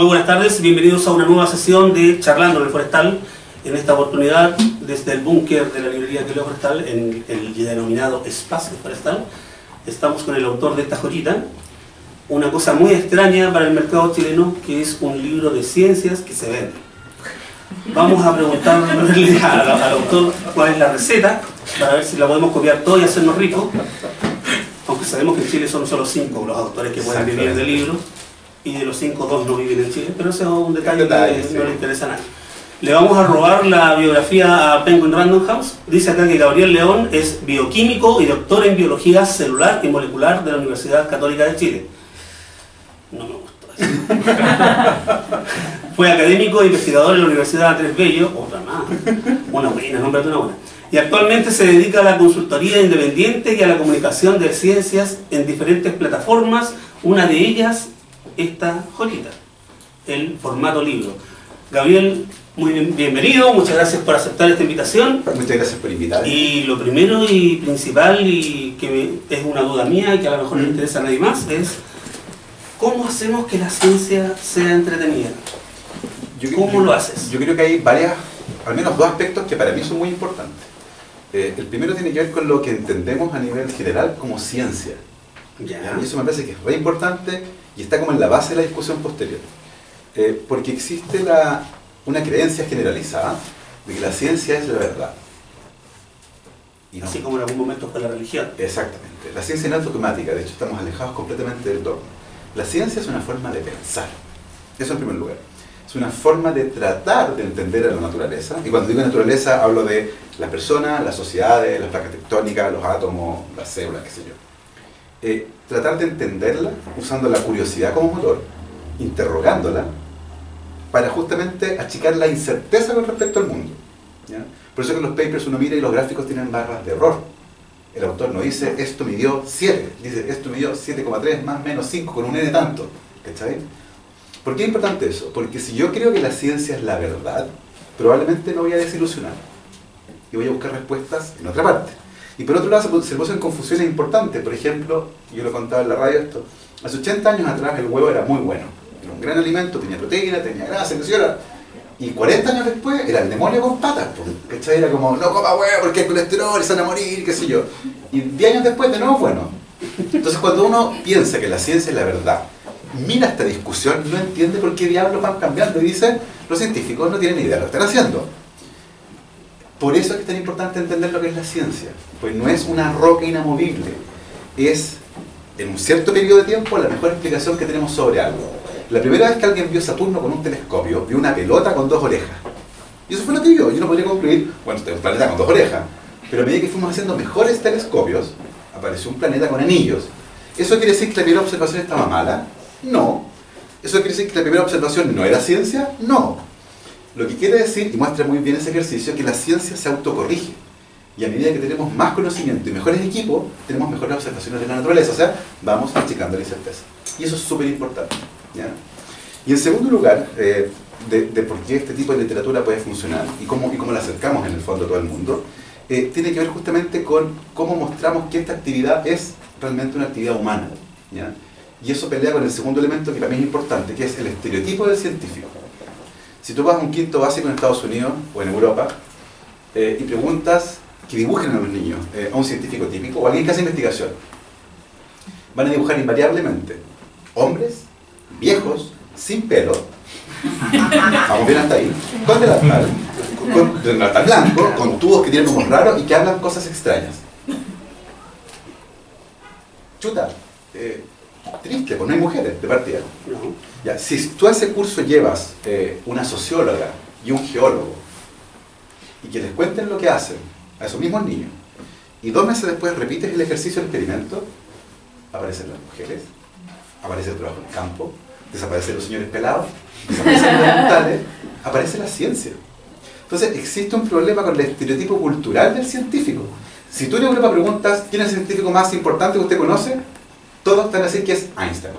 Muy buenas tardes, bienvenidos a una nueva sesión de Charlando en el Forestal. En esta oportunidad, desde el búnker de la librería Quileo Forestal, en el denominado Espacio Forestal, estamos con el autor de esta joyita, una cosa muy extraña para el mercado chileno, que es un libro de ciencias que se vende. Vamos a preguntarle al autor cuál es la receta, para ver si la podemos copiar todo y hacernos ricos, aunque sabemos que en Chile son solo 5 los autores que pueden vivir del libro, y de los 5, 2 no viven en Chile, pero ese es un detalle que no le interesa a nadie. Le vamos a robar la biografía a Penguin Random House. Dice acá que Gabriel León es bioquímico y doctor en biología celular y molecular de la Universidad Católica de Chile. No me gustó eso. Fue académico e investigador en la Universidad Andrés Bello, otra más, una buena, nómbrate una buena. Y actualmente se dedica a la consultoría independiente y a la comunicación de ciencias en diferentes plataformas, una de ellas esta joyita, el formato libro. Gabriel, muy bienvenido, muchas gracias por aceptar esta invitación. Muchas gracias por invitarme. Y lo primero y principal, y que es una duda mía y que a lo mejor no le interesa a nadie más, es ¿cómo hacemos que la ciencia sea entretenida? ¿Cómo lo haces? Yo creo que hay al menos dos aspectos que para mí son muy importantes. El primero tiene que ver con lo que entendemos a nivel general como ciencia. Ya. Y eso me parece que es re importante y está como en la base de la discusión posterior. Porque existe una creencia generalizada de que la ciencia es la verdad. Y no. Así como en algún momento fue la religión. Exactamente. La ciencia no es dogmática, de hecho estamos alejados completamente del dogma. La ciencia es una forma de pensar. Eso en primer lugar. Es una forma de tratar de entender a la naturaleza. Y cuando digo naturaleza hablo de las personas, las sociedades, las placas tectónicas, los átomos, las células, qué sé yo. Tratar de entenderla usando la curiosidad como motor, interrogándola, para justamente achicar la incerteza con respecto al mundo. ¿Ya? Por eso que en los papers uno mira y los gráficos tienen barras de error. El autor no dice esto midió 7, dice esto midió 7,3 más menos 5 con un n tanto. ¿Cachai? ¿Por qué es importante eso? Porque si yo creo que la ciencia es la verdad, probablemente me voy a desilusionar y voy a buscar respuestas en otra parte. Y por otro lado se puso en confusiones importantes. Por ejemplo, yo lo contaba en la radio esto, hace 80 años atrás el huevo era muy bueno, era un gran alimento, tenía proteína, tenía grasa, etc. Y 40 años después era el demonio con patas, ¿cachai? Era como, no coma huevo porque hay colesterol y se van a morir, qué sé yo. Y 10 años después de nuevo bueno. Entonces cuando uno piensa que la ciencia es la verdad, mira esta discusión, no entiende por qué diablos van cambiando y dice, los científicos no tienen ni idea de lo que están haciendo. Por eso es que es tan importante entender lo que es la ciencia, pues no es una roca inamovible, es en un cierto periodo de tiempo la mejor explicación que tenemos sobre algo. La primera vez que alguien vio Saturno con un telescopio, vio una pelota con 2 orejas. Y eso fue lo que vio. Yo no podría concluir, bueno, este es un planeta con 2 orejas, pero a medida que fuimos haciendo mejores telescopios, apareció un planeta con anillos. ¿Eso quiere decir que la primera observación estaba mala? No. ¿Eso quiere decir que la primera observación no era ciencia? No. Lo que quiere decir, y muestra muy bien ese ejercicio, que la ciencia se autocorrige. Y a medida que tenemos más conocimiento y mejores equipos, tenemos mejores observaciones de la naturaleza. O sea, vamos achicando la incerteza. Y eso es súper importante. ¿Ya? Y en segundo lugar, de por qué este tipo de literatura puede funcionar y cómo la acercamos en el fondo a todo el mundo, tiene que ver justamente con cómo mostramos que esta actividad es realmente una actividad humana. ¿Ya? Y eso pelea con el segundo elemento que para mí es importante, que es el estereotipo del científico. Si tú vas a un quinto básico en Estados Unidos o en Europa y preguntas que dibujen a los niños, a un científico típico o a alguien que hace investigación, van a dibujar invariablemente hombres, viejos, sin pelo, vamos bien hasta ahí, con delantal blanco, con tubos que tienen humos raros y que hablan cosas extrañas. Chuta, triste, pues no hay mujeres de partida. Ya, si tú a ese curso llevas una socióloga y un geólogo y que les cuenten lo que hacen a esos mismos niños y 2 meses después repites el ejercicio del experimento, aparecen las mujeres, aparece el trabajo en el campo, desaparecen los señores pelados, desaparecen los dentales, aparece la ciencia. Entonces existe un problema con el estereotipo cultural del científico. Si tú en Europa preguntas quién es el científico más importante que usted conoce, todos están a decir que es Einstein.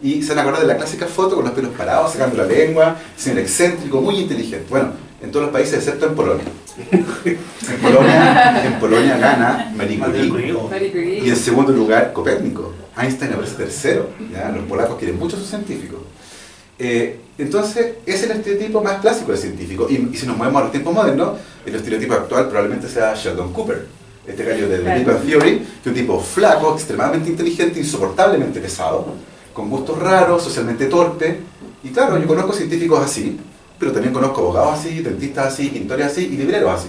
Y se van a acordar de la clásica foto con los pelos parados, sacando la lengua, señor excéntrico, muy inteligente. Bueno, en todos los países excepto en Polonia. En Polonia gana Marie Curie y en segundo lugar Copérnico. Einstein aparece tercero. ¿Ya? Los polacos quieren mucho a sus científicos. Entonces, es el estereotipo más clásico del científico. Y si nos movemos a los tiempos modernos, el estereotipo actual probablemente sea Sheldon Cooper, este gallo de The Big Bang Theory, que es un tipo flaco, extremadamente inteligente, insoportablemente pesado, con gustos raros, socialmente torpe. Y claro, yo conozco científicos así, pero también conozco abogados así, dentistas así, pintores así y libreros así.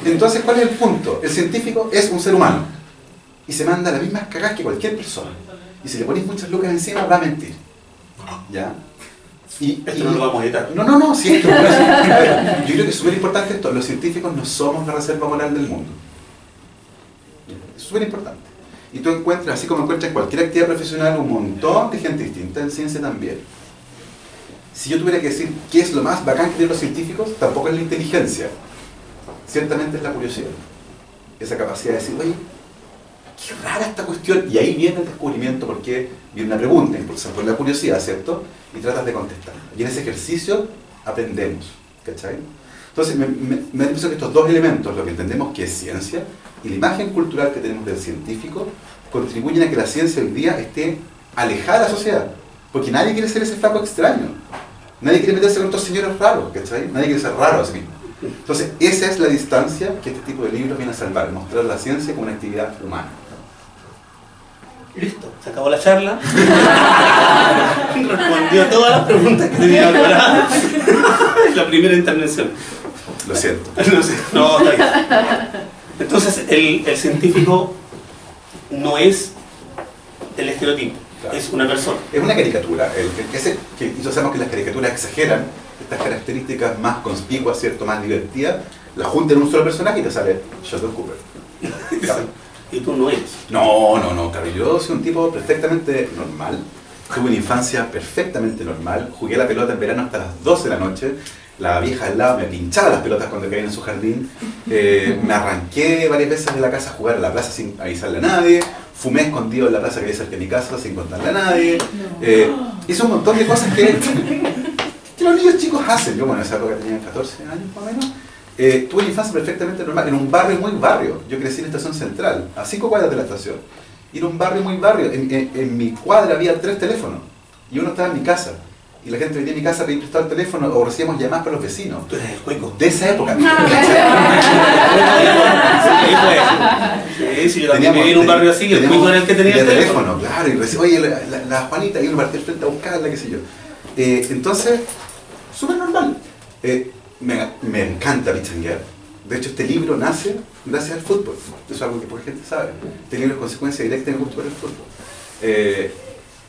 Entonces, ¿cuál es el punto? El científico es un ser humano y se manda las mismas cagadas que cualquier persona. Y si le ponéis muchas lucas encima, va a mentir. ¿Ya? Esto no lo vamos a editar. No, sí, esto, yo creo que es súper importante esto. Los científicos no somos la reserva moral del mundo. Es súper importante. Y tú encuentras, así como encuentras en cualquier actividad profesional, un montón de gente distinta, en ciencia también. Si yo tuviera que decir qué es lo más bacán que tienen los científicos, tampoco es la inteligencia. Ciertamente es la curiosidad. Esa capacidad de decir, oye, qué rara esta cuestión. Y ahí viene el descubrimiento, porque viene una pregunta, impulsada por la curiosidad, ¿cierto? Y tratas de contestarla. Y en ese ejercicio aprendemos, ¿cachai? Entonces me da la impresión que estos dos elementos, lo que entendemos que es ciencia y la imagen cultural que tenemos del científico, contribuyen a que la ciencia hoy día esté alejada de la sociedad. Porque nadie quiere ser ese flaco extraño. Nadie quiere meterse con estos señores raros, ¿cachai? Nadie quiere ser raro a sí mismo. Entonces, esa es la distancia que este tipo de libros viene a salvar, mostrar la ciencia como una actividad humana. Listo, se acabó la charla. Respondió a todas las preguntas que tenía preparadas. La primera intervención. Lo siento. No, está bien. Entonces, el científico no es el estereotipo, claro. Es una persona. Es una caricatura. Y sabemos que las caricaturas exageran estas características más conspicuas, ¿cierto? Más divertidas. Las juntan en un solo personaje y te sale Sheldon Cooper. Y tú no eres. No, claro. Yo soy un tipo perfectamente normal. Tuve una infancia perfectamente normal. Jugué a la pelota en verano hasta las 12 de la noche. La vieja al lado me pinchaba las pelotas cuando caían en su jardín. Me arranqué varias veces de la casa a jugar a la plaza sin avisarle a nadie. Fumé escondido en la plaza que había cerca de mi casa sin contarle a nadie. Hice un montón de cosas que los niños chicos hacen. Yo, bueno, en esa época tenía 14 años más o menos. Tuve una infancia perfectamente normal, en un barrio muy barrio. Yo crecí en la estación central, a 5 cuadras de la estación. Y era un barrio muy barrio. En mi cuadra había 3 teléfonos. Y uno estaba en mi casa. Y la gente venía a mi casa a pedir prestado el teléfono o recibíamos llamadas para los vecinos. Tú eres el cueco. De esa época. Sí, yo también viví en un barrio así, el cueco era el que tenía el teléfono. Claro, y recibí, oye, la Juanita, y uno partía al frente a buscarla, qué sé yo. Entonces, súper normal. Me encanta pichanguear. De hecho, este libro nace gracias al fútbol. Eso es algo que poca gente sabe. Este libro es consecuencia directa de mi gusto por el fútbol.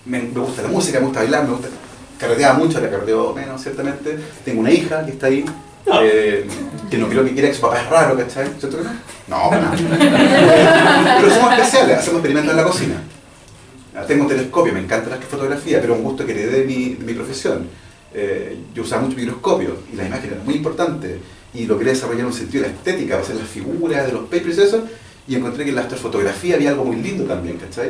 Me gusta la música, me gusta bailar, me gusta... Carreteaba mucho, la carreteo menos, ciertamente. Tengo una hija que está ahí, que no creo que quiera que su papá es raro, ¿cachai? ¿Cierto que no? No, para nada. Pero somos especiales, hacemos experimentos en la cocina. Tengo un telescopio, me encanta la fotografía, pero es un gusto que heredé de mi profesión. Yo usaba mucho microscopio y la imagen era muy importante y logré desarrollar un sentido de la estética, hacer las figuras de los papers y eso, y encontré que en la astrofotografía había algo muy lindo también, ¿cachai?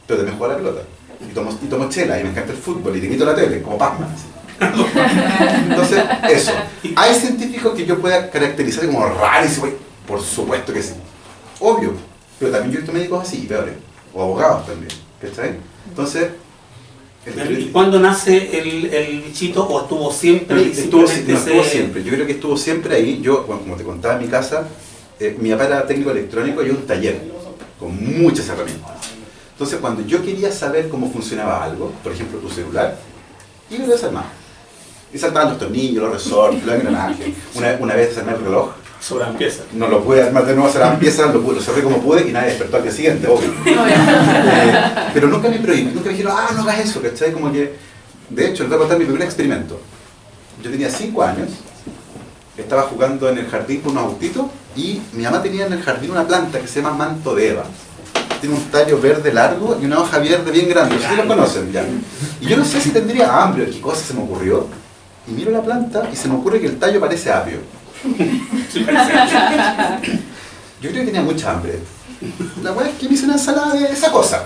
Pero también jugaba la pelota. Y tomo chela, y me encanta el fútbol, y te quito la tele, como Pac-Man. Entonces, eso. ¿Hay científicos que yo pueda caracterizar como rarísimos? Por supuesto que sí. Obvio. Pero también yo he visto médicos así, peores. O abogados también. ¿Cachai? Entonces... ¿Y cuándo nace el bichito o estuvo siempre? Estuvo siempre. Yo creo que estuvo siempre ahí. Yo, bueno, como te contaba en mi casa, mi papá era técnico electrónico y un taller con muchas herramientas. Entonces, cuando yo quería saber cómo funcionaba algo, por ejemplo, tu celular, iba a desarmar. Y saltaban los tornillos, los resortes, los engranajes. Una vez desarmé el reloj. Sobran piezas. No lo pude armar de nuevo, sobran piezas, lo cerré como pude y nadie despertó al día siguiente, obvio. Pero nunca me prohibí, nunca me dijeron, no hagas eso, ¿cachai? Como que, de hecho, les voy a contar mi primer experimento. Yo tenía 5 años, estaba jugando en el jardín con unos autitos y mi mamá tenía en el jardín una planta que se llama manto de Eva. Tiene un tallo verde largo y una hoja verde bien grande, ustedes lo conocen ya. Y yo no sé si tendría hambre o qué cosa se me ocurrió. Y miro la planta y se me ocurre que el tallo parece apio. Yo creo que tenía mucha hambre. La weá es que me hice una ensalada de esa cosa.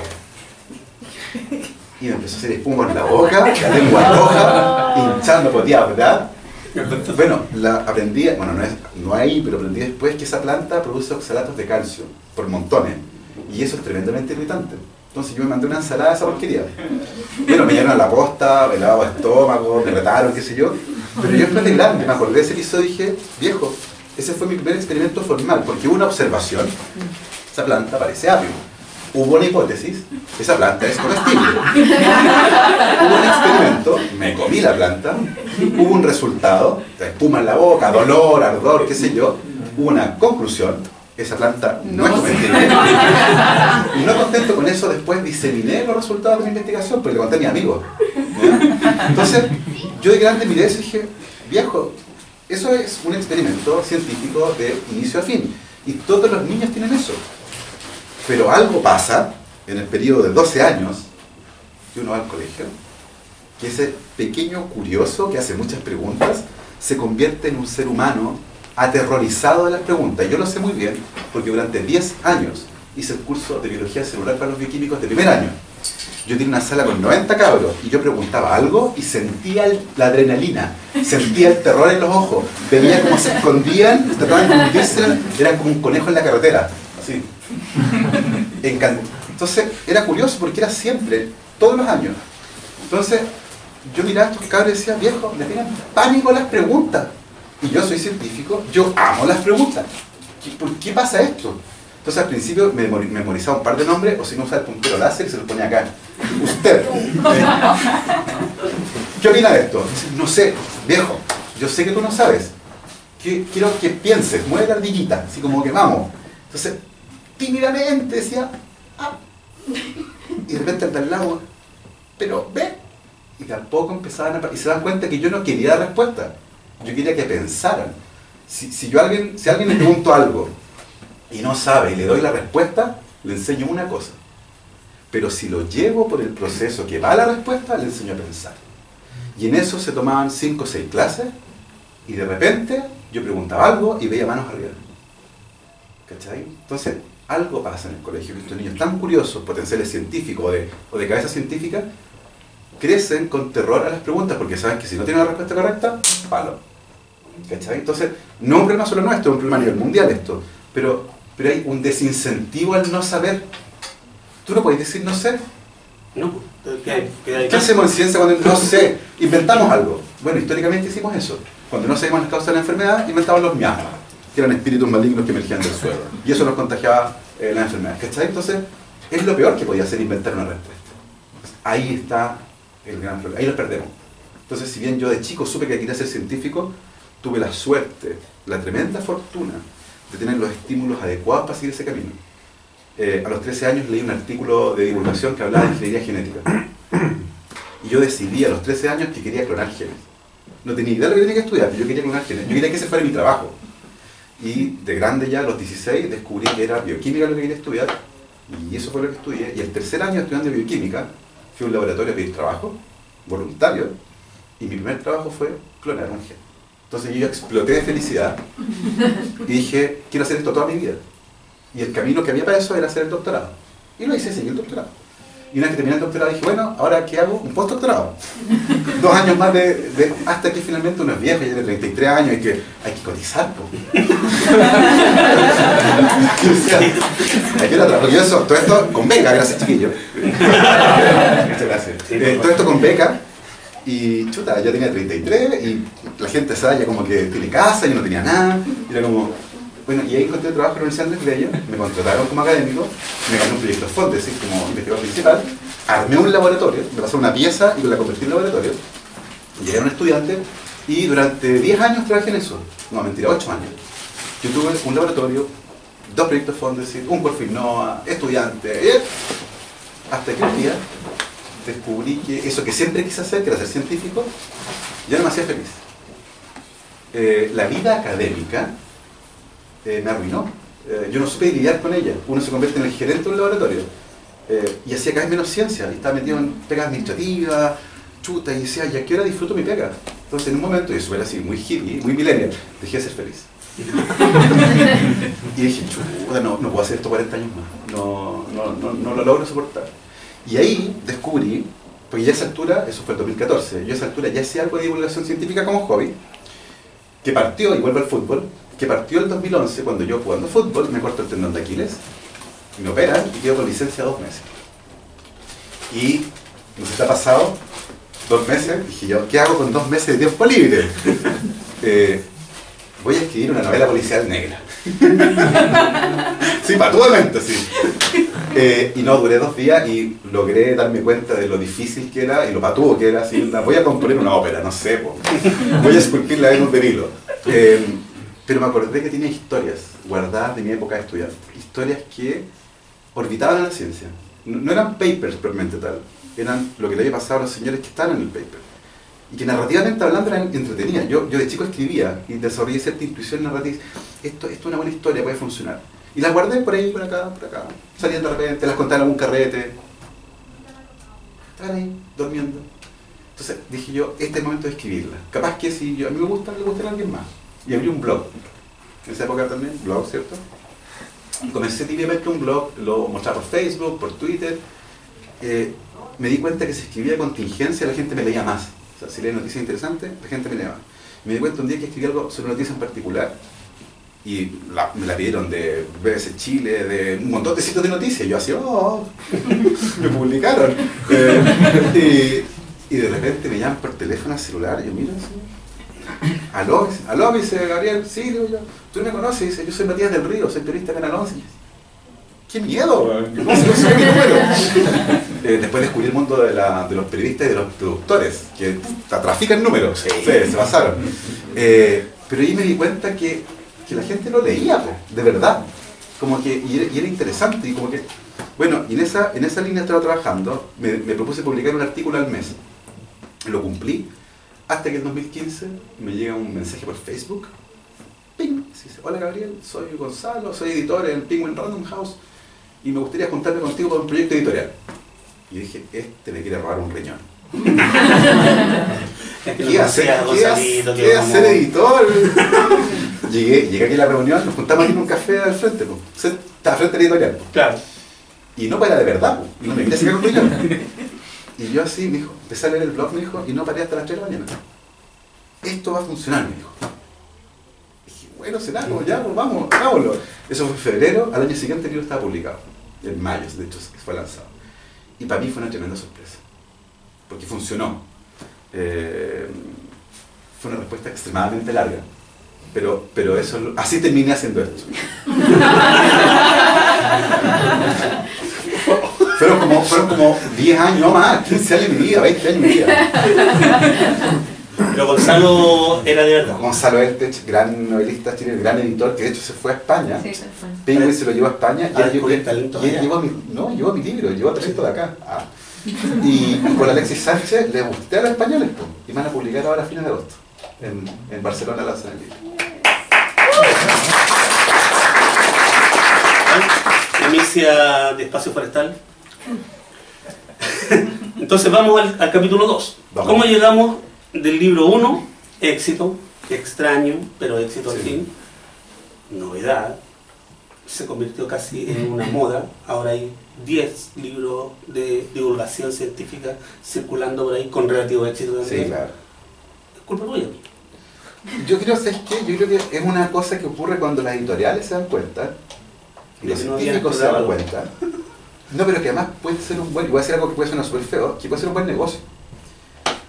Y me empezó a hacer espuma en la boca, la lengua roja, hinchando poteado, ¿verdad? Bueno, aprendí, bueno, no ahí, pero aprendí después que esa planta produce oxalatos de calcio por montones. Y eso es tremendamente irritante. Entonces yo me mandé una ensalada de esa porquería. Bueno, me llevaron a la posta, me lavaba el estómago, me retaron, qué sé yo. Pero yo después de grande me acordé de ese episodio y dije, viejo, ese fue mi primer experimento formal, porque hubo una observación, esa planta parece apio. Hubo una hipótesis, esa planta es comestible. Hubo un experimento, me comí la planta, hubo un resultado, espuma en la boca, dolor, ardor, qué sé yo. Hubo una conclusión, esa planta no es comestible. Y no contento con eso, después diseminé los resultados de mi investigación, porque le conté a mis amigos. ¿Ya? Entonces, yo de grande miré eso y dije, viejo, eso es un experimento científico de inicio a fin. Y todos los niños tienen eso. Pero algo pasa en el periodo de 12 años que uno va al colegio, que ese pequeño curioso que hace muchas preguntas se convierte en un ser humano aterrorizado de las preguntas. Yo lo sé muy bien porque durante 10 años hice el curso de biología celular para los bioquímicos de primer año. Yo tenía una sala con 90 cabros y yo preguntaba algo y sentía la adrenalina, sentía el terror en los ojos, veía cómo se escondían, trataban de hundirse, eran como un conejo en la carretera, así. Entonces era curioso porque era siempre, todos los años. Entonces yo miraba a estos cabros y decía, viejo, me tienen pánico las preguntas. Y yo soy científico, yo amo las preguntas. ¿Por qué pasa esto? Entonces al principio me memorizaba un par de nombres, o si no usaba el puntero láser y se lo ponía acá. Usted. ¿Qué opina de esto? No sé, viejo, yo sé que tú no sabes. Quiero que pienses, mueve la ardillita, así como que vamos. Entonces, tímidamente decía, ah. Y de repente al lado, pero ve. Y tampoco empezaban y se dan cuenta que yo no quería dar respuesta. Yo quería que pensaran. Si a alguien le pregunto algo y no sabe y le doy la respuesta, le enseño una cosa. Pero si lo llevo por el proceso que va a la respuesta, le enseño a pensar. Y en eso se tomaban 5 o 6 clases y de repente yo preguntaba algo y veía manos arriba. ¿Cachai? Entonces, algo pasa en el colegio, que estos niños tan curiosos, potenciales científicos o de cabeza científica, crecen con terror a las preguntas porque saben que si no tienen la respuesta correcta, palo. ¿Cachai? Entonces, no es un problema solo nuestro, es un problema a nivel mundial esto, pero hay un desincentivo al no saber. Tú no puedes decir no sé. No, ¿Qué hacemos en ciencia cuando no sé? Inventamos algo. Bueno, históricamente hicimos eso. Cuando no sabíamos las causas de la enfermedad, inventamos los miasmas, que eran espíritus malignos que emergían del suelo. Y eso nos contagiaba las enfermedades. ¿Cachai? Entonces, es lo peor que podía hacer inventar una respuesta. Ahí está el gran problema. Ahí lo perdemos. Entonces, si bien yo de chico supe que quería ser científico, tuve la suerte, la tremenda fortuna de tener los estímulos adecuados para seguir ese camino. A los 13 años leí un artículo de divulgación que hablaba de ingeniería genética. Y yo decidí a los 13 años que quería clonar genes. No tenía idea de lo que tenía que estudiar, pero yo quería clonar genes. Yo quería que ese fuera mi trabajo. Y de grande ya, a los 16, descubrí que era bioquímica lo que quería estudiar. Y eso fue lo que estudié. Y el tercer año estudiando bioquímica, fui a un laboratorio a pedir trabajo, voluntario. Y mi primer trabajo fue clonar un gen. Entonces yo exploté de felicidad y dije, quiero hacer esto toda mi vida. Y el camino que había para eso era hacer el doctorado. Y lo hice, seguí el doctorado. Y una vez que terminé el doctorado dije, bueno, ¿ahora qué hago? Un postdoctorado. 2 años más hasta que finalmente uno es viejo, ya tiene 33 años y que hay que cotizar. Porque yo todo esto con beca, gracias chiquillo. Muchas gracias. Todo esto con beca. Y chuta, ya tenía 33 y la gente sabe ya como que tiene casa, yo no tenía nada. Y era como, bueno, y ahí encontré trabajo en la Universidad de Andrés Bello, me contrataron como académico, me gané un proyecto FONDES como investigador principal, armé un laboratorio, me pasaron una pieza y la convertí en laboratorio. Llegaron estudiantes y durante 10 años trabajé en eso. No, mentira, 8 años. Yo tuve un laboratorio, 2 proyectos FONDES, un Corfinoa, estudiante, hasta que un día descubrí que eso que siempre quise hacer, que era ser científico, ya no me hacía feliz. La vida académica me arruinó. Yo no supe lidiar con ella. Uno se convierte en el gerente de un laboratorio y hacía cada vez menos ciencia, y estaba metido en pegas administrativas, chuta, y decía, ¿y a qué hora disfruto mi pega? Entonces en un momento, y eso era así, muy hippie, muy millennial, dejé de ser feliz. Y dije, chuta, no puedo hacer esto 40 años más, no lo logro soportar. Y ahí descubrí, porque ya a esa altura, eso fue el 2014, yo a esa altura ya hacía algo de divulgación científica como hobby, que partió, y vuelvo al fútbol, que partió el 2011 cuando yo jugando fútbol me corto el tendón de Aquiles, me operan y quedo con licencia 2 meses. Y nos está pasado 2 meses, dije yo, ¿qué hago con 2 meses de tiempo libre? Voy a escribir una novela policial negra. Sí, patuamente, sí. Y no, duré 2 días y logré darme cuenta de lo difícil que era y lo patudo que era. Así, voy a componer una ópera, no sé, po. Voy a esculpir la Venus de Milo. Pero me acordé que tenía historias guardadas de mi época de estudiante. Historias que orbitaban en la ciencia. No eran papers propiamente tal, eran lo que le había pasado a los señores que estaban en el paper. Y que narrativamente hablando eran entretenidas. Yo de chico escribía y desarrollé cierta intuición narrativa. Esto es una buena historia, puede funcionar. Y las guardé por ahí, por acá, por acá. Salían de repente, las contaban en algún carrete. Estaban ahí, durmiendo. Entonces dije yo, este es el momento de escribirlas. Capaz que si a mí me gusta, le gustará a alguien más. Y abrí un blog. En esa época también, blog, ¿cierto? Y comencé típicamente un blog, lo mostraba por Facebook, por Twitter. Me di cuenta que si escribía contingencia, la gente me leía más. O sea, si leía noticias interesantes, la gente me leía más. Me di cuenta un día que escribí algo sobre una noticia en particular y me la pidieron de BBC Chile, de un montón de sitios de noticias. Y yo así, me publicaron. Y de repente me llaman por teléfono al celular y yo miro así. Aló, me dice Gabriel, sí, digo yo, tú no me conoces, dice, yo soy Matías del Río, soy periodista en Canal 11. ¡Qué miedo! ¿Cómo se consigue mi número? Después descubrí el mundo de los periodistas y de los productores, que trafican números, sí, se pasaron. Pero ahí me di cuenta que la gente no leía, de verdad. Como que, y era interesante, y como que, bueno, y en esa línea estaba trabajando, me propuse publicar un artículo al mes. Lo cumplí, hasta que en 2015 me llega un mensaje por Facebook. ¡Ping! Dice, hola Gabriel, soy Gonzalo, soy editor en Penguin Random House y me gustaría juntarme contigo para un proyecto editorial. Y dije, este me quiere robar un riñón. ¿Qué hacer editor? Llegué aquí a la reunión, nos juntamos aquí en un café al frente, estaba frente a la editorial. Claro. Y no para de verdad, y no me quería sacar un riñón. Y yo así, me dijo, empecé a leer el blog, me dijo, y no paré hasta las 3 de la mañana. Esto va a funcionar, me dijo. Dije, bueno, será, como ya, pues vamos, hagámoslo. Eso fue en febrero, al año siguiente el libro estaba publicado. En mayo, de hecho, fue lanzado. Y para mí fue una tremenda sorpresa. Porque funcionó. Fue una respuesta extremadamente larga. Pero eso, así terminé haciendo esto. Fueron como 10 años, no más, 15 años de mi vida, 20 años de mi vida. Pero Gonzalo era de verdad. Gonzalo Eltech, gran novelista, tiene gran editor, que de hecho se fue a España. Sí, se fue. Penguin se lo llevó a España y él llevó mi libro, llevó 300 de acá. Y con Alexis Sánchez le gusté a los españoles, y van a publicar ahora a fines de agosto. En Barcelona lanzan el libro. Primicia de Espacio Forestal. Entonces vamos al capítulo 2. ¿Cómo llegamos del libro 1, éxito, extraño, pero éxito al fin, novedad, se convirtió casi en una moda, ahora hay 10 libros de divulgación científica circulando por ahí con relativo éxito también. Sí, claro. Es culpa tuya. Yo creo, ¿sabes qué? Yo creo que es una cosa que ocurre cuando las editoriales se dan cuenta y los científicos se dan cuenta. No, pero que además puede ser un buen, y voy a decir algo que puede sonar súper feo, que puede ser un buen negocio.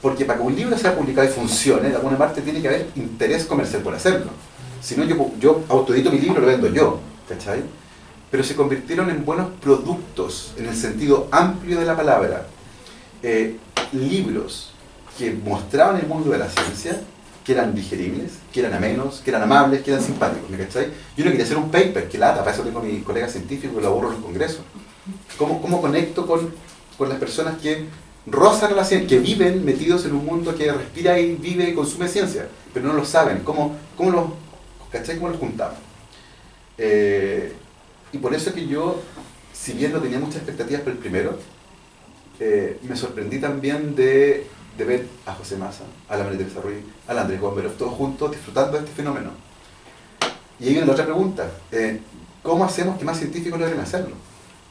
Porque para que un libro sea publicado y funcione, de alguna parte tiene que haber interés comercial por hacerlo. Si no, yo autoedito mi libro, lo vendo yo, ¿cachai? Pero se convirtieron en buenos productos, en el sentido amplio de la palabra. Libros que mostraban el mundo de la ciencia, que eran digeribles, que eran amenos, que eran amables, que eran simpáticos, ¿me cachai? Yo no quería hacer un paper, que lata, para eso tengo a mi colega científico que lo aburro en los congresos. ¿Cómo conecto con las personas que rozan la ciencia, que viven metidos en un mundo que respira y vive y consume ciencia, pero no lo saben? ¿Cómo los juntamos? Y por eso que yo, si bien no tenía muchas expectativas por el primero, me sorprendí también de ver a José Massa, a la María Teresa Ruiz, a la Andrés Gomberov, todos juntos disfrutando de este fenómeno. Y ahí viene la otra pregunta, ¿cómo hacemos que más científicos logren hacerlo?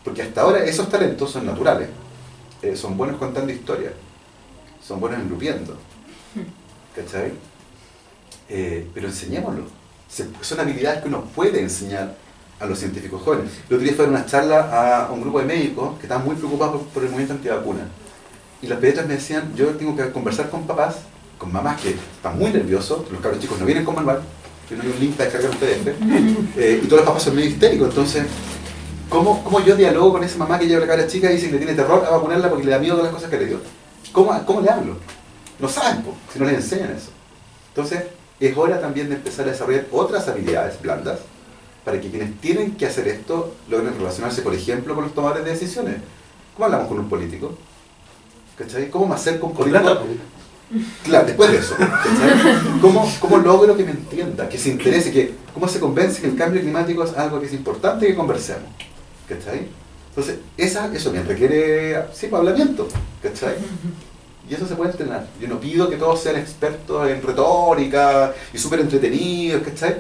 Porque hasta ahora esos talentos son naturales, son buenos contando historias, son buenos engrupiendo, ¿cachai? Pero enseñémoslo. Son habilidades que uno puede enseñar a los científicos jóvenes. El otro día fue a una charla a un grupo de médicos que estaban muy preocupados por el movimiento antivacuna. Y los pediatras me decían, yo tengo que conversar con papás, con mamás que están muy nerviosos, los cabros chicos no vienen con manual, que no hay un link para descargar un PDF, y todos los papás son medio histéricos. Entonces, ¿cómo yo dialogo con esa mamá que lleva la cabra chica y dice que le tiene terror a vacunarla porque le da miedo a las cosas que le dio? ¿Cómo le hablo? No saben, si no les enseñan eso. Entonces, es hora también de empezar a desarrollar otras habilidades blandas para que quienes tienen que hacer esto logren relacionarse, por ejemplo, con los tomadores de decisiones. ¿Cómo hablamos con un político? ¿Cachai? ¿Cómo me acerco a un político? Claro, después de eso. ¿Cómo logro que me entienda, que se interese, cómo se convence que el cambio climático es algo que es importante que conversemos? ¿Cachai? Entonces, eso bien requiere hablamiento. ¿Cachai? Y eso se puede entrenar. Yo no pido que todos sean expertos en retórica y súper entretenidos, ¿cachai?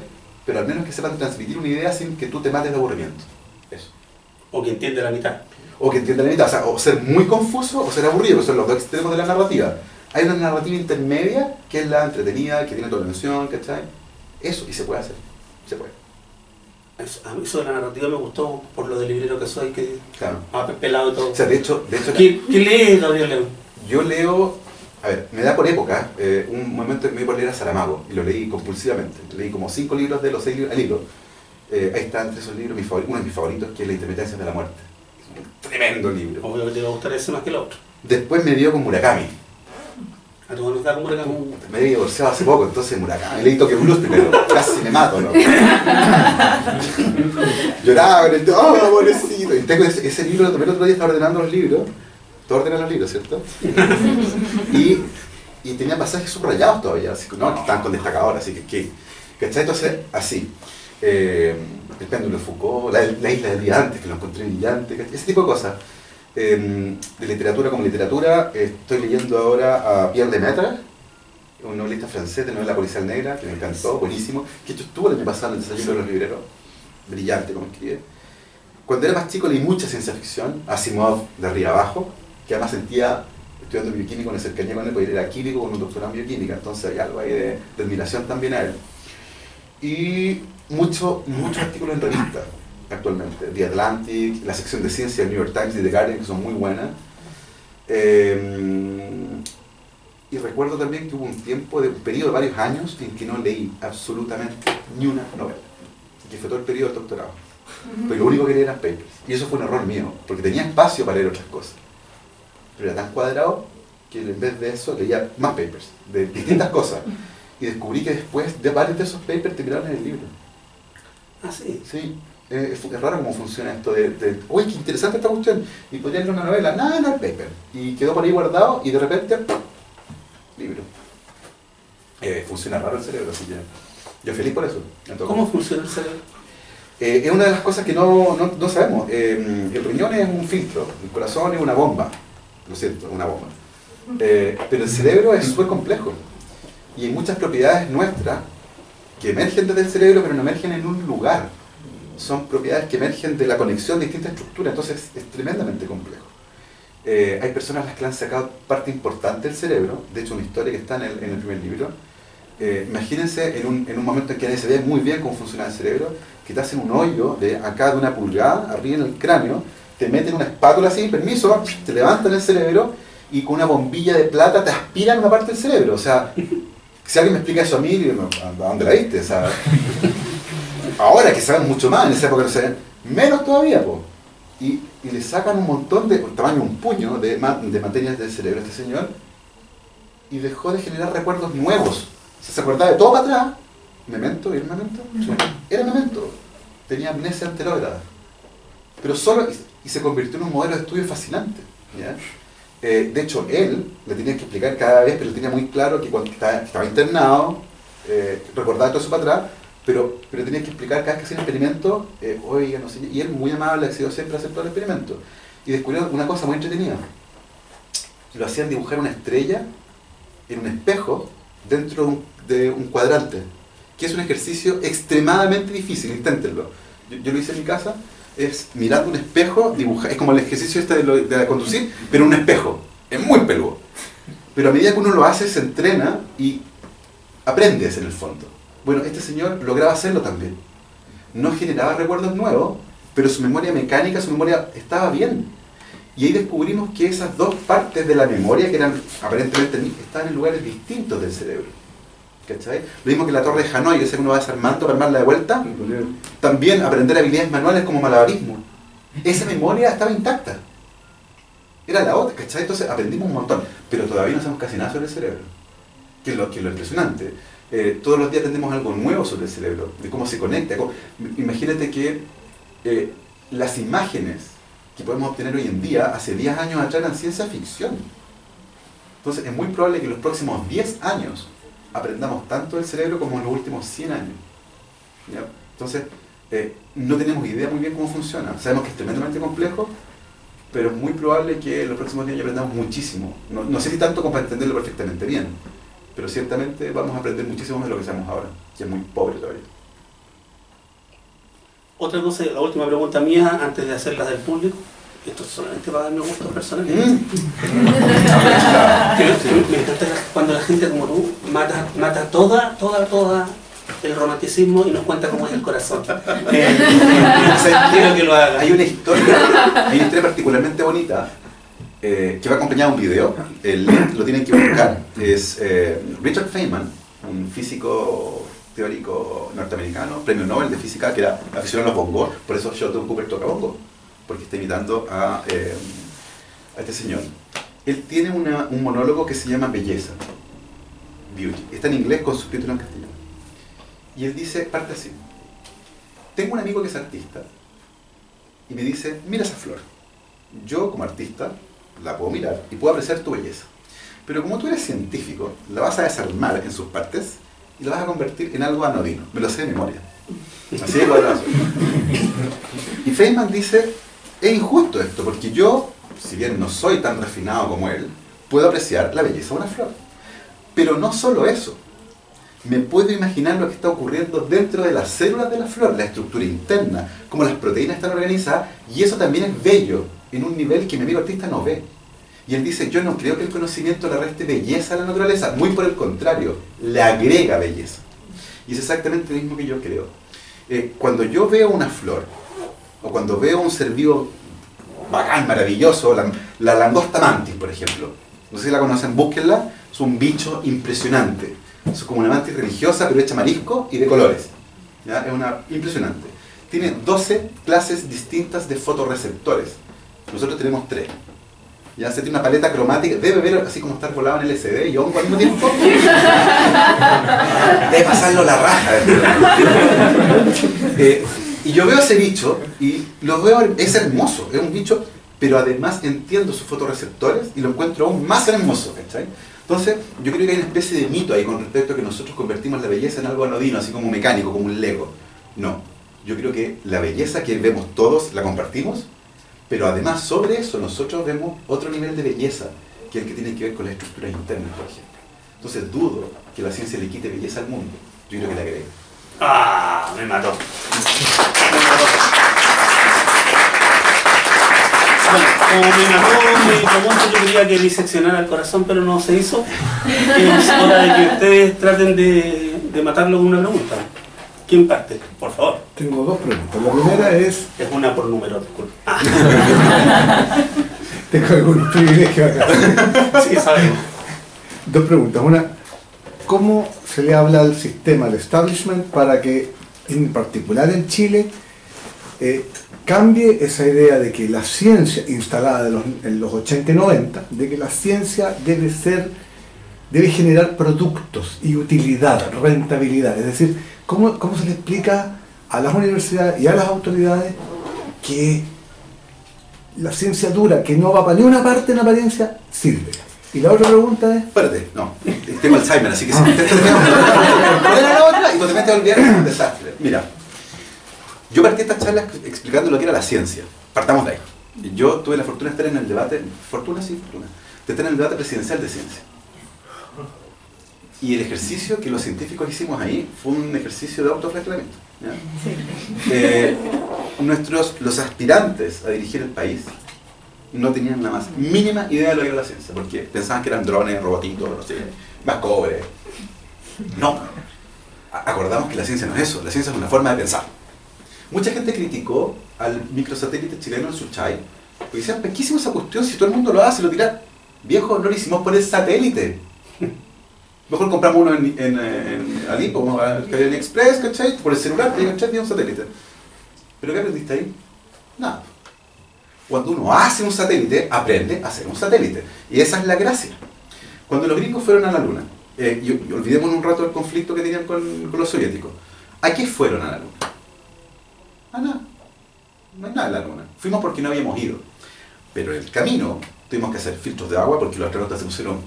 Pero al menos que sepan transmitir una idea sin que tú te mates de aburrimiento. Eso. O que entiende la mitad. O que entienda la mitad. O sea, o ser muy confuso o ser aburrido, que son los dos extremos de la narrativa. Hay una narrativa intermedia que es la entretenida, que tiene toda la emoción, ¿cachai? Eso, y se puede hacer. Se puede. A mí eso de la narrativa me gustó por lo del librero que soy, que claro. Pelado y todo. O sea, de hecho ¿Qué lee Gabriel León? Yo leo, a ver, me da por época, un momento que me dio por leer a Saramago, y lo leí compulsivamente. Leí como 5 libros de los 6 libros al hilo. Ahí está entre esos libros uno de mis favoritos, que es La intermitencia de la muerte. Es un tremendo libro. Obvio que te va a gustar ese más que el otro. Después me dio con Murakami. ¿A tu nos da con Murakami? Me he divorciado hace poco, entonces Murakami. Leí Tokyo Blues primero, casi me mato, ¿no? Lloraba con el pobrecito. Y tengo ese libro, lo tomé el otro día, estaba ordenando los libros. Tú ordenas los libros, ¿cierto? y tenía pasajes subrayados todavía, así que no, que estaban con destacador, así que ¿cachai? Entonces, así. El péndulo de Foucault, la isla del día antes, que lo encontré brillante, ¿cachai? Ese tipo de cosas. De literatura como literatura, estoy leyendo ahora a Pierre Lemaitre, un novelista francés de novela policial negra, que me encantó, buenísimo, que estuvo el año pasado en el desayuno de los libreros, brillante como escribe. Cuando era más chico leí mucha ciencia ficción, Asimov de arriba abajo, que además sentía, estudiando bioquímica, una cercanía con él, porque él era químico con un doctorado en bioquímica, entonces hay algo ahí de admiración también a él. Y muchos artículos en revistas actualmente, The Atlantic, la sección de ciencia del New York Times y The Guardian, que son muy buenas. Y recuerdo también que hubo un periodo de varios años en que no leí absolutamente ni una novela, que fue todo el periodo del doctorado. Pero lo único que leía eran papers. Y eso fue un error mío, porque tenía espacio para leer otras cosas. Pero era tan cuadrado que en vez de eso leía más papers, de distintas cosas. Y descubrí que después de varios de esos papers terminaron en el libro. Ah, sí. Sí. Es raro cómo funciona esto uy, qué interesante esta cuestión. Y podría leer una novela, nada, no el paper. Y quedó por ahí guardado y de repente, libro. Funciona raro el cerebro, así que yo feliz por eso. ¿Cómo funciona el cerebro? Es una de las cosas que no sabemos. El riñón es un filtro, el corazón es una bomba. Lo siento, una bomba. Pero el cerebro es súper complejo. Y hay muchas propiedades nuestras que emergen desde el cerebro, pero no emergen en un lugar. Son propiedades que emergen de la conexión de distintas estructuras, entonces es tremendamente complejo. Hay personas a las que le han sacado parte importante del cerebro, de hecho una historia que está en el primer libro. Imagínense en un momento en que nadie se ve muy bien cómo funciona el cerebro, que te hacen un hoyo de acá de 1 pulgada, arriba en el cráneo, te meten una espátula así, permiso, te levantan el cerebro y con una bombilla de plata te aspiran una parte del cerebro. O sea, si alguien me explica eso a mí, ¿a dónde la viste? O sea, ahora que saben mucho más, en esa época no saben, menos todavía, po. Y le sacan un montón de, tamaño un puño de materias del cerebro a este señor y dejó de generar recuerdos nuevos. Se acordaba de todo para atrás. ¿Memento? ¿Y el memento? Era memento. Tenía amnesia anterógrada. Pero solo, y se convirtió en un modelo de estudio fascinante, ¿ya? De hecho, él le tenía que explicar cada vez, pero él tenía muy claro que cuando estaba internado, recordaba todo eso para atrás, pero tenía que explicar cada vez que hacía un experimento, oiga, no sé, y él muy amable, ha sido siempre aceptó el experimento. Y descubrió una cosa muy entretenida. Lo hacían dibujar una estrella en un espejo dentro de un cuadrante, que es un ejercicio extremadamente difícil, inténtenlo. Yo lo hice en mi casa, es mirando un espejo, dibujar, es como el ejercicio este de conducir, pero un espejo, es muy peludo. Pero a medida que uno lo hace, se entrena y aprendes en el fondo. Bueno, este señor lograba hacerlo también. no generaba recuerdos nuevos, pero su memoria mecánica, su memoria estaba bien. Y ahí descubrimos que esas dos partes de la memoria, que eran aparentemente estaban en lugares distintos del cerebro. ¿Cachai? Lo mismo que la torre de Hanoi, esa que uno va desarmando para armarla de vuelta, también aprender habilidades manuales como malabarismo. Esa memoria estaba intacta. Era la otra, ¿cachai? Entonces aprendimos un montón, pero todavía no sabemos casi nada sobre el cerebro, que es lo impresionante. Todos los días aprendemos algo nuevo sobre el cerebro, de cómo se conecta. Imagínate que las imágenes que podemos obtener hoy en día, hace 10 años atrás eran ciencia ficción. Entonces es muy probable que en los próximos 10 años aprendamos tanto del cerebro como en los últimos 100 años. ¿Ya? Entonces, no tenemos idea muy bien cómo funciona. Sabemos que es tremendamente complejo, pero es muy probable que en los próximos años aprendamos muchísimo. No sé si tanto como para entenderlo perfectamente bien, pero ciertamente vamos a aprender muchísimo más de lo que sabemos ahora, que es muy pobre todavía. Otra cosa, la última pregunta mía, antes de hacerlas del público, esto solamente va a darme gustos personales. Me encanta cuando la gente como tú mata toda el romanticismo y nos cuenta cómo es el corazón. Quiero que lo haga. Hay una historia particularmente bonita que va acompañada de un video. El link lo tienen que buscar. Es Richard Feynman, un físico teórico norteamericano, premio Nobel de física, que era aficionado a los bongos. Por eso Sheldon Cooper toca bongo, porque está imitando a este señor. Él tiene un monólogo que se llama Belleza, Beauty. Está en inglés con subtítulos en castellano. Y él dice, parte así: tengo un amigo que es artista y me dice, mira esa flor. Yo como artista la puedo mirar y puedo apreciar tu belleza. Pero como tú eres científico, la vas a desarmar en sus partes y la vas a convertir en algo anodino. Me lo sé de memoria. Así de cuadrado. Y Feynman dice, es injusto esto, porque yo, si bien no soy tan refinado como él, puedo apreciar la belleza de una flor. Pero no solo eso. Me puedo imaginar lo que está ocurriendo dentro de las células de la flor, la estructura interna, cómo las proteínas están organizadas, y eso también es bello, en un nivel que mi amigo artista no ve. Y él dice, yo no creo que el conocimiento le reste belleza a la naturaleza, muy por el contrario, le agrega belleza. Y es exactamente lo mismo que yo creo. Cuando yo veo una flor, o cuando veo un ser vivo bacán, maravilloso, la langosta mantis, por ejemplo, no sé si la conocen, búsquenla, es un bicho impresionante. Es como una mantis religiosa, pero hecha marisco y de colores. ¿Ya? Es impresionante. Tiene 12 clases distintas de fotorreceptores. Nosotros tenemos 3. Ya se tiene una paleta cromática, debe ver así como estar volado en LCD y hongo al mismo tiempo. Debe pasarlo la raja. Y yo veo ese bicho y lo veo, es hermoso, es un bicho, pero además entiendo sus fotorreceptores y lo encuentro aún más hermoso, ¿cachai? Entonces, yo creo que hay una especie de mito ahí con respecto a que nosotros convertimos la belleza en algo anodino, así como mecánico, como un Lego. No, yo creo que la belleza que vemos todos la compartimos, pero además sobre eso nosotros vemos otro nivel de belleza, que es el que tiene que ver con las estructuras internas, por ejemplo. Entonces dudo que la ciencia le quite belleza al mundo, yo creo que le agrega. ¡Ah! Me mató. Bueno, como me mató mi pregunta, yo quería que diseccionara el corazón, pero no se hizo. Es hora de que ustedes traten de matarlo con una pregunta. ¿Quién parte? Por favor. Tengo 2 preguntas. La primera es... Es una por número, disculpe. Tengo algunos privilegios acá. Sí, sabemos. 2 preguntas. Una, ¿cómo se le habla al sistema, al establishment, para que, en particular en Chile, cambie esa idea de que la ciencia instalada en los 80 y 90, de que la ciencia debe generar productos y utilidad, rentabilidad? Es decir, ¿cómo se le explica a las universidades y a las autoridades que la ciencia dura, que no va para ninguna parte en apariencia, sirve? Y la otra pregunta es... Espérate, no, tengo Alzheimer, así que si te la otra y cuando te metes a olvidar es un desastre. Mira, yo partí esta charla explicando lo que era la ciencia. Partamos de ahí. Yo tuve la fortuna de estar en el debate, de estar en el debate presidencial de ciencia. Y el ejercicio que los científicos hicimos ahí fue un ejercicio de autoflagelamiento. Los aspirantes a dirigir el país no tenían la más mínima idea de lo que era la ciencia, porque pensaban que eran drones, robotitos, no sé, más cobre. No. Acordamos que la ciencia no es eso, la ciencia es una forma de pensar. Mucha gente criticó al microsatélite chileno en Suchai, porque decían, pesquísimo esa cuestión, si todo el mundo lo hace, lo tira. Viejo, no lo hicimos por el satélite. Mejor compramos uno en Alipo, como en AliExpress, ¿cachai? Por el celular, ¿cachai? Tiene un satélite. ¿Pero qué aprendiste ahí? Nada. Cuando uno hace un satélite, aprende a hacer un satélite. Y esa es la gracia. Cuando los gringos fueron a la Luna, y olvidemos un rato el conflicto que tenían con los soviéticos, ¿a qué fueron a la Luna? A nada. No hay nada en la Luna. Fuimos porque no habíamos ido. Pero en el camino tuvimos que hacer filtros de agua porque los astronautas se pusieron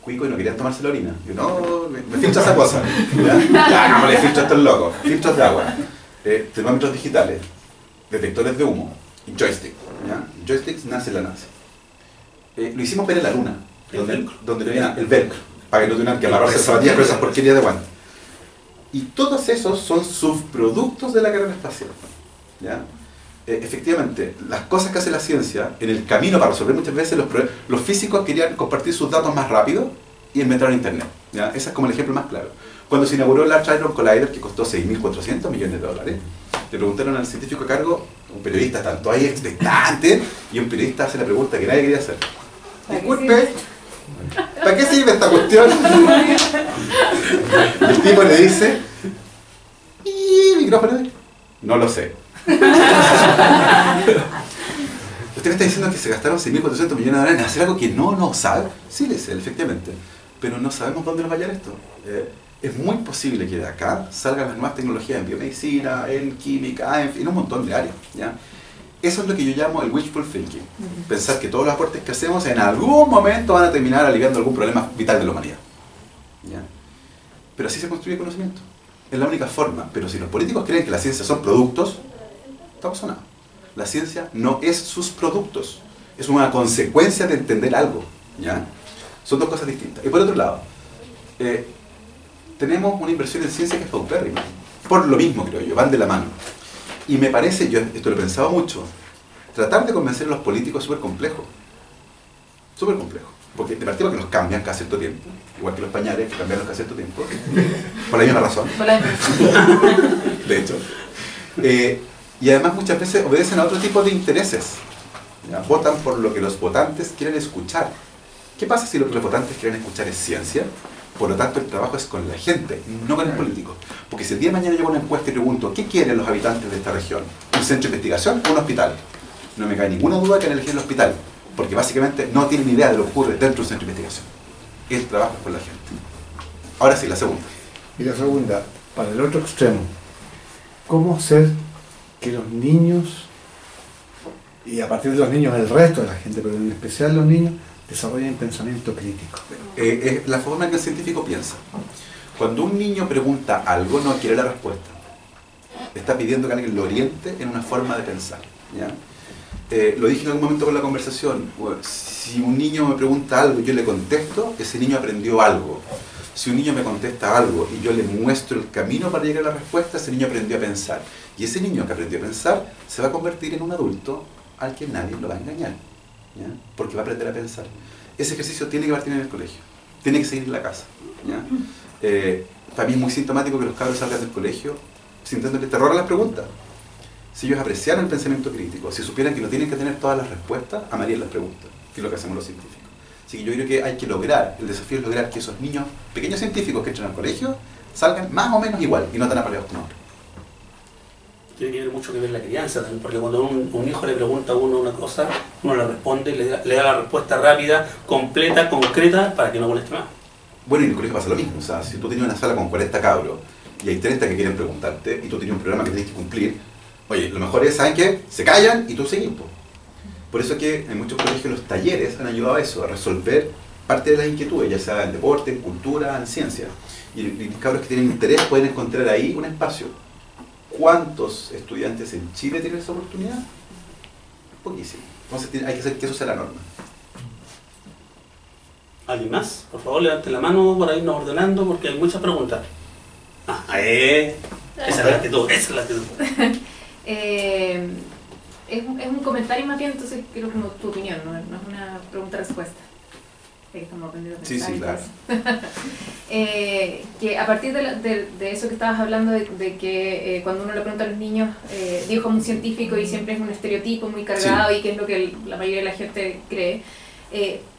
cuico y no querían tomarse la orina. Y yo, no, me filtra esa cosa. Ya, hagámosle filtros a estos locos. Filtros de agua, termómetros digitales, detectores de humo y joystick. ¿Ya? Joysticks nace la NASA. Lo hicimos ver en la Luna. Donde le viene el velcro. Para que no tuvieran que amarrarse zapatillas con esas porquerías de guantes. Y todos esos son subproductos de la carrera espacial. ¿Ya? Efectivamente, las cosas que hace la ciencia, en el camino para resolver muchas veces los físicos querían compartir sus datos más rápido y inventaron Internet. ¿Ya? Ese es como el ejemplo más claro. Cuando se inauguró el Large Hadron Collider, que costó $6.400 millones, le preguntaron al científico a cargo, un periodista tanto ahí expectante, y un periodista hace la pregunta que nadie quería hacer. Disculpe, ¿para qué sirve esta cuestión? Y el tipo le dice, ¿y micrófono? No lo sé. Usted me está diciendo que se gastaron $6.400 millones en hacer algo que no sabe. Sí, le sé, efectivamente. Pero no sabemos dónde nos va a hallar esto. Es muy posible que de acá salgan las nuevas tecnologías en biomedicina, en química, en un montón de áreas. ¿Ya? Eso es lo que yo llamo el wishful thinking. Pensar que todos los aportes que hacemos en algún momento van a terminar aliviando algún problema vital de la humanidad. ¿Ya? Pero así se construye conocimiento. Es la única forma. Pero si los políticos creen que la ciencia son productos, estamos sonados. La ciencia no es sus productos. Es una consecuencia de entender algo. ¿Ya? Son dos cosas distintas. Y por otro lado, tenemos una inversión en ciencia que es paupérrima. Por lo mismo, creo yo, van de la mano. Y me parece, yo esto lo he pensado mucho, tratar de convencer a los políticos es súper complejo. Súper complejo. Porque de partida que los cambian cada cierto tiempo, igual que los pañales, que cambian cada cierto tiempo, por la misma razón. De hecho. Y además muchas veces obedecen a otro tipo de intereses. ¿Ya? Votan por lo que los votantes quieren escuchar. ¿Qué pasa si lo que los votantes quieren escuchar es ciencia? Por lo tanto, el trabajo es con la gente, no con el político. Porque si el día de mañana yo hago una encuesta y pregunto ¿qué quieren los habitantes de esta región? ¿Un centro de investigación o un hospital? No me cae ninguna duda que van a elegir el hospital, porque básicamente no tienen idea de lo que ocurre dentro de un centro de investigación. El trabajo es con la gente. Ahora sí, la segunda. Y la segunda, para el otro extremo, ¿cómo hacer que los niños, y a partir de los niños el resto de la gente, pero en especial los niños, desarrollen pensamiento crítico? Es la forma en que el científico piensa. Cuando un niño pregunta algo, no quiere la respuesta. Está pidiendo que alguien lo oriente en una forma de pensar. ¿Ya? Lo dije en algún momento con la conversación. Si un niño me pregunta algo y yo le contesto, ese niño aprendió algo. Si un niño me contesta algo y yo le muestro el camino para llegar a la respuesta, ese niño aprendió a pensar. Y ese niño que aprendió a pensar se va a convertir en un adulto al que nadie lo va a engañar. ¿Ya? Porque va a aprender a pensar. Ese ejercicio tiene que partir en el colegio, tiene que seguir en la casa. ¿Ya? Para mí es muy sintomático que los cabros salgan del colegio sintiendo terror a las preguntas. Si ellos apreciaran el pensamiento crítico, si supieran que no tienen que tener todas las respuestas, amarían las preguntas, que es lo que hacemos los científicos. Así que yo creo que hay que lograr, el desafío es lograr que esos niños, pequeños científicos que entran al colegio, salgan más o menos igual y no tan apareados como ahora. Tiene que ver mucho que ver la crianza también, porque cuando un hijo le pregunta a uno una cosa, uno le responde, le da la respuesta rápida, completa, concreta, para que no moleste más. Bueno, y en el colegio pasa lo mismo. O sea, si tú tienes una sala con 40 cabros y hay 30 que quieren preguntarte y tú tienes un programa que tienes que cumplir, oye, lo mejor es, ¿saben qué? Se callan y tú seguís. Por eso es que en muchos colegios los talleres han ayudado a eso, a resolver parte de las inquietudes, ya sea en deporte, en cultura, en ciencia. Y los cabros que tienen interés pueden encontrar ahí un espacio. ¿Cuántos estudiantes en Chile tienen esa oportunidad? Poquísimo. Entonces hay que hacer que eso sea la norma. ¿Alguien más? Por favor, levante la mano para irnos ordenando porque hay muchas preguntas. Esa es la actitud, esa es la actitud. Es un comentario más bien, entonces quiero como tu opinión, no es una pregunta-respuesta. que estamos aprendiendo a Sí, pensar sí, y todo claro. eso. Que a partir de eso que estabas hablando, de que cuando uno le pregunta a los niños, Dios como un científico y siempre es un estereotipo muy cargado, Sí. y que es lo que la mayoría de la gente cree,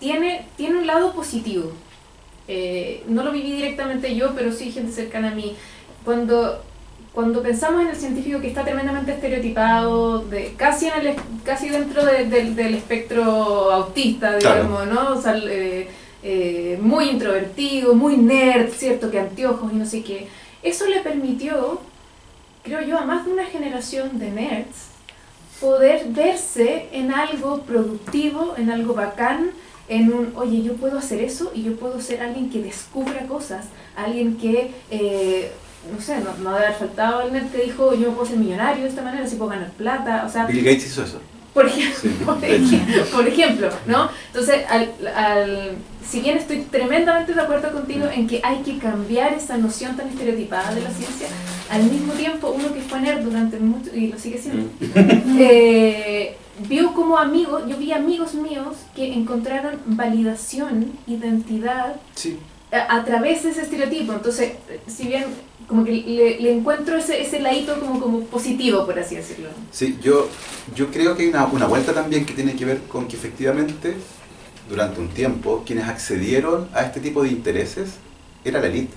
tiene un lado positivo. No lo viví directamente yo, pero sí gente cercana a mí. Cuando pensamos en el científico que está tremendamente estereotipado, casi dentro del espectro autista, digamos, Claro. ¿no? O sea, muy introvertido, muy nerd, ¿cierto? Que anteojos y no sé qué. Eso le permitió, creo yo, a más de una generación de nerds poder verse en algo productivo, en algo bacán, en un, oye, yo puedo hacer eso y yo puedo ser alguien que descubra cosas, alguien que, no sé, no debe haber faltado el nerd que dijo, yo puedo ser millonario de esta manera, así puedo ganar plata, o sea... Bill Gates hizo eso. Por ejemplo, Sí, por ejemplo, ¿no? Entonces, si bien estoy tremendamente de acuerdo contigo en que hay que cambiar esa noción tan estereotipada de la ciencia, al mismo tiempo, uno que fue nerd durante mucho, y lo sigue siendo, vio como amigos, yo vi amigos míos que encontraron validación, identidad, sí. a través de ese estereotipo. Entonces, si bien como que le encuentro ese ladito como positivo, por así decirlo. Sí, yo creo que hay una vuelta también que tiene que ver con que efectivamente durante un tiempo quienes accedieron a este tipo de intereses era la élite.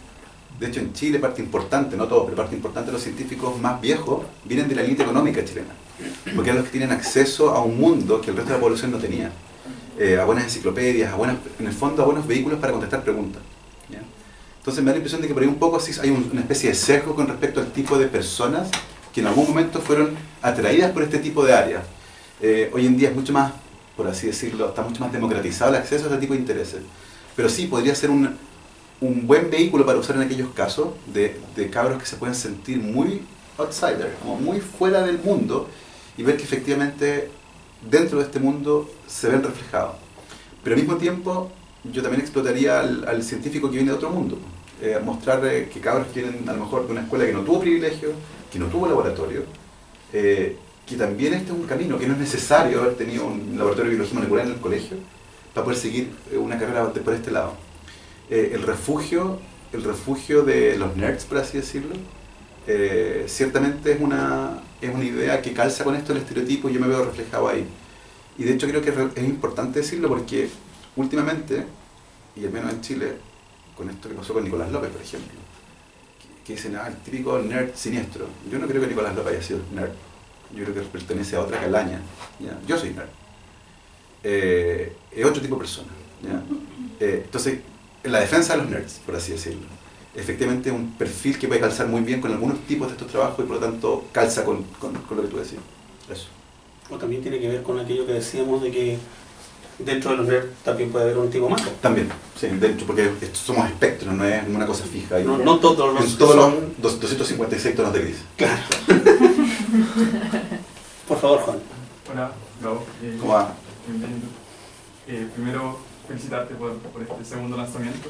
De hecho, en Chile parte importante, no todo, pero parte importante de los científicos más viejos vienen de la élite económica chilena, porque eran los que tienen acceso a un mundo que el resto de la población no tenía, a buenas enciclopedias, en el fondo a buenos vehículos para contestar preguntas. ¿Ya? Entonces me da la impresión de que por ahí un poco así hay una especie de sesgo con respecto al tipo de personas que en algún momento fueron atraídas por este tipo de áreas. Hoy en día es mucho más, por así decirlo, está mucho más democratizado el acceso a este tipo de intereses. Pero sí, podría ser un buen vehículo para usar en aquellos casos de cabros que se pueden sentir muy outsider, como muy fuera del mundo, y ver que efectivamente dentro de este mundo se ven reflejados. Pero al mismo tiempo, yo también explotaría al científico que viene de otro mundo. Mostrar que cabros que vienen a lo mejor de una escuela que no tuvo privilegio, que no tuvo laboratorio, que también este es un camino, que no es necesario haber tenido un laboratorio de biología molecular en el colegio para poder seguir una carrera por este lado. El refugio de los nerds, por así decirlo, ciertamente es una idea que calza con esto el estereotipo, y yo me veo reflejado ahí. Y de hecho creo que es importante decirlo porque últimamente, y al menos en Chile, con esto que pasó con Nicolás López, por ejemplo, que dicen, el típico nerd siniestro. Yo no creo que Nicolás López haya sido nerd. Yo creo que pertenece a otra calaña. ¿Ya? Yo soy nerd. Es otro tipo de persona. ¿Ya? Entonces, en la defensa de los nerds, por así decirlo, efectivamente es un perfil que puede calzar muy bien con algunos tipos de estos trabajos y por lo tanto calza con lo que tú decías. Eso. O también tiene que ver con aquello que decíamos de que dentro de los nerds también puede haber un tipo malo. También, sí, dentro, porque somos espectros, no es una cosa fija. No todos los en todos los 256 tonos de gris. Claro. Por favor, Juan. Hola, Gabo. ¿Cómo va? Bienvenido. Primero, felicitarte por este segundo lanzamiento,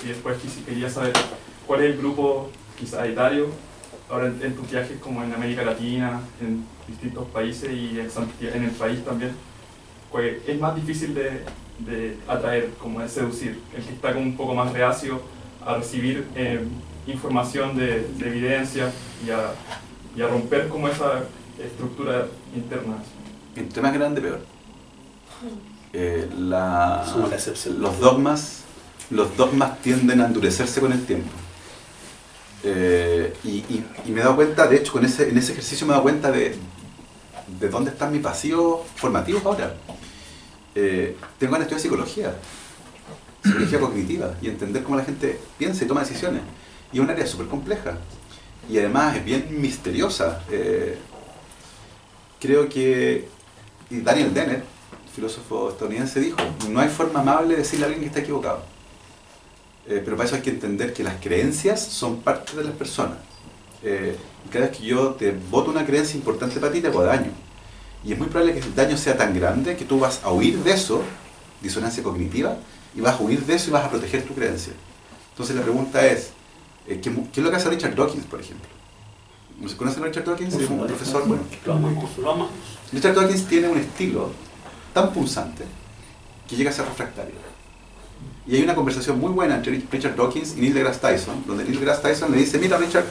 y después quería saber cuál es el grupo quizá etario ahora en tus viajes, como en América Latina, en distintos países y en el país también. Pues es más difícil de atraer, como de seducir, el que está como un poco más reacio a recibir información de evidencia y a romper como esa estructura interna. Entre más grande, peor. Somos la excepción. Los dogmas tienden a endurecerse con el tiempo. Y me he dado cuenta, de hecho, en ese ejercicio me he dado cuenta de dónde están mis vacíos formativos ahora. Tengo ganas de estudiar psicología cognitiva, y entender cómo la gente piensa y toma decisiones. Y es un área súper compleja. Y además es bien misteriosa. Creo que Daniel Dennett, filósofo estadounidense, dijo: no hay forma amable de decirle a alguien que está equivocado. Pero para eso hay que entender que las creencias son parte de las personas. Y cada vez que yo te boto una creencia importante para ti, te hago daño. Y es muy probable que el daño sea tan grande que tú vas a huir de eso, disonancia cognitiva, y vas a huir de eso y vas a proteger tu creencia. Entonces la pregunta es, ¿qué es lo que hace Richard Dawkins, por ejemplo? ¿No se conoce a Richard Dawkins? Es un profesor, bueno. Lo amamos. Richard Dawkins tiene un estilo tan punzante que llega a ser refractario. Y hay una conversación muy buena entre Richard Dawkins y Neil deGrasse Tyson, donde Neil deGrasse Tyson le dice, mira Richard,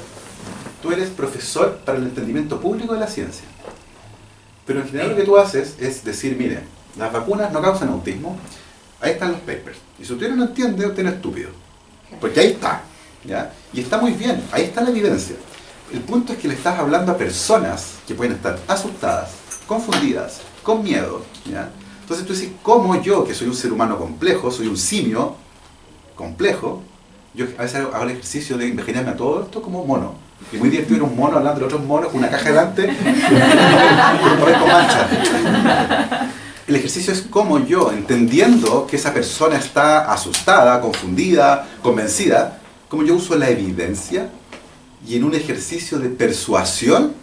tú eres profesor para el entendimiento público de la ciencia. Pero en general lo que tú haces es decir, mire, las vacunas no causan autismo, ahí están los papers. Y si usted no lo entiende, usted es estúpido. Porque ahí está, ¿ya? Y está muy bien, ahí está la evidencia. El punto es que le estás hablando a personas que pueden estar asustadas, confundidas, con miedo, ¿ya? Entonces tú dices, ¿cómo yo, que soy un ser humano complejo, soy un simio complejo, yo a veces hago el ejercicio de imaginarme a todo esto como mono? Y muy divertido era un mono hablando de otros monos con una caja delante con un papel con mancha. El ejercicio es como yo, entendiendo que esa persona está asustada, confundida, convencida, como yo uso la evidencia y en un ejercicio de persuasión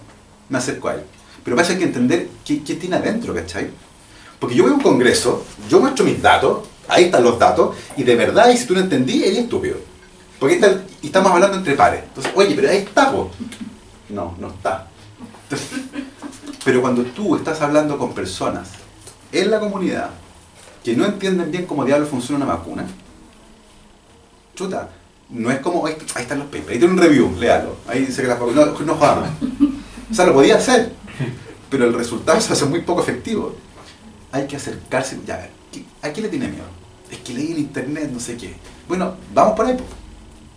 me acerco a él. Pero pasa que entender qué tiene adentro, ¿cachai? Porque yo voy a un congreso, yo muestro mis datos, ahí están los datos, y de verdad, y si tú no entendí, eres estúpido. Porque y estamos hablando entre pares. Entonces, oye, pero ahí está, po. No, no está. Entonces, pero cuando tú estás hablando con personas en la comunidad que no entienden bien cómo diablos funciona una vacuna, chuta, no es como, ahí están los papers, ahí tiene un review, léalo, ahí dice que las vacunas, no jodamos. O sea, lo podía hacer, pero el resultado se hace muy poco efectivo. Hay que acercarse, ya, ¿a quién le tiene miedo? Es que leí en internet, no sé qué. Bueno, vamos por ahí,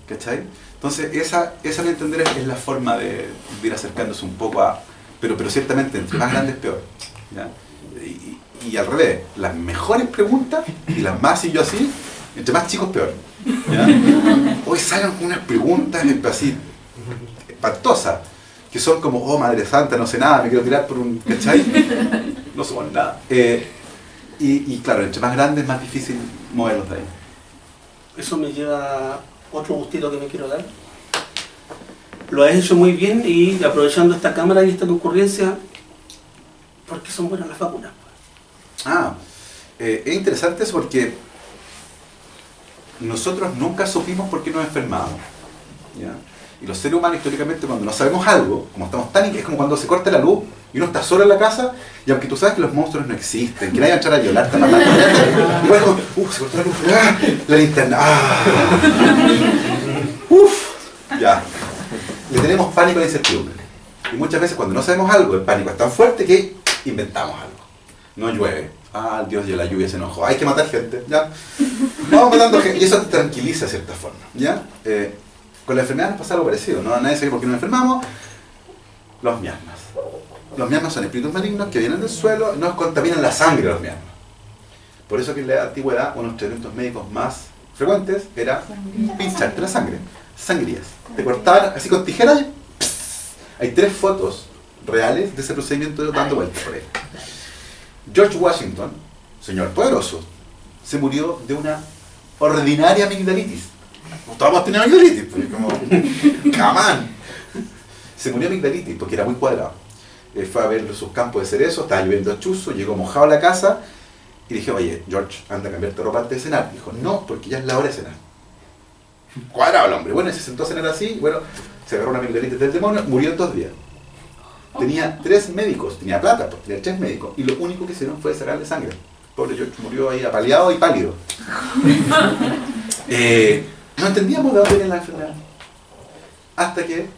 ¿cachai? Entonces, esa a mi entender es la forma de ir acercándose un poco a... Pero ciertamente, entre más grandes, peor, ¿ya? Y al revés, las mejores preguntas y las más y yo así, entre más chicos, peor, ¿ya? Hoy salen con unas preguntas así, espantosas, que son como, oh, Madre Santa, no sé nada, me quiero tirar por un... ¿cachai? No somos nada. Y claro, entre más grandes, más difícil moverlos de ahí. Eso me lleva a otro gustito que me quiero dar. Lo has hecho muy bien y aprovechando esta cámara y esta concurrencia, ¿por qué son buenas las vacunas? Es interesante eso porque nosotros nunca supimos por qué nos enfermábamos, ¿ya? Y los seres humanos históricamente cuando no sabemos algo, como estamos tan... es como cuando se corta la luz y uno está solo en la casa y aunque tú sabes que los monstruos no existen, que nadie va a entrar a violarte, a matar, igual como, se cortó la luz, la linterna, ya. Le tenemos pánico a la incertidumbre. Y muchas veces cuando no sabemos algo, el pánico es tan fuerte que inventamos algo. No llueve. El Dios de la lluvia se enojó. Hay que matar gente, ¿ya? Vamos matando gente. Y eso te tranquiliza de cierta forma, ¿ya? Con la enfermedad nos pasa algo parecido. No, nadie sabe por qué nos enfermamos. Los miasmas. Los miasmas son espíritus malignos que vienen del suelo y nos contaminan la sangre los miasmas. Por eso que en la antigüedad uno de los tratamientos médicos más frecuentes era pincharte la sangre. Sangrías. Te cortaban así con tijeras y hay 3 fotos reales de ese procedimiento dando vueltas por ahí. George Washington, señor poderoso, se murió de una ordinaria amigdalitis. Todos tenían amigdalitis, pues, como, come on. Se murió de amigdalitis porque era muy cuadrado. Fue a ver sus campos de cerezo, estaba lloviendo a chuzo, llegó mojado a la casa y dije, oye, George, anda a cambiarte ropa antes de cenar. Dijo, no, porque ya es la hora de cenar. Cuadrado el hombre. Bueno, se sentó a cenar así, bueno, se agarró una amigdalitis del demonio, murió en 2 días. Tenía 3 médicos, tenía plata, pues, tenía 3 médicos, y lo único que hicieron fue sacarle sangre. Pobre George murió ahí apaleado y pálido. No entendíamos de dónde venía la enfermedad. Hasta que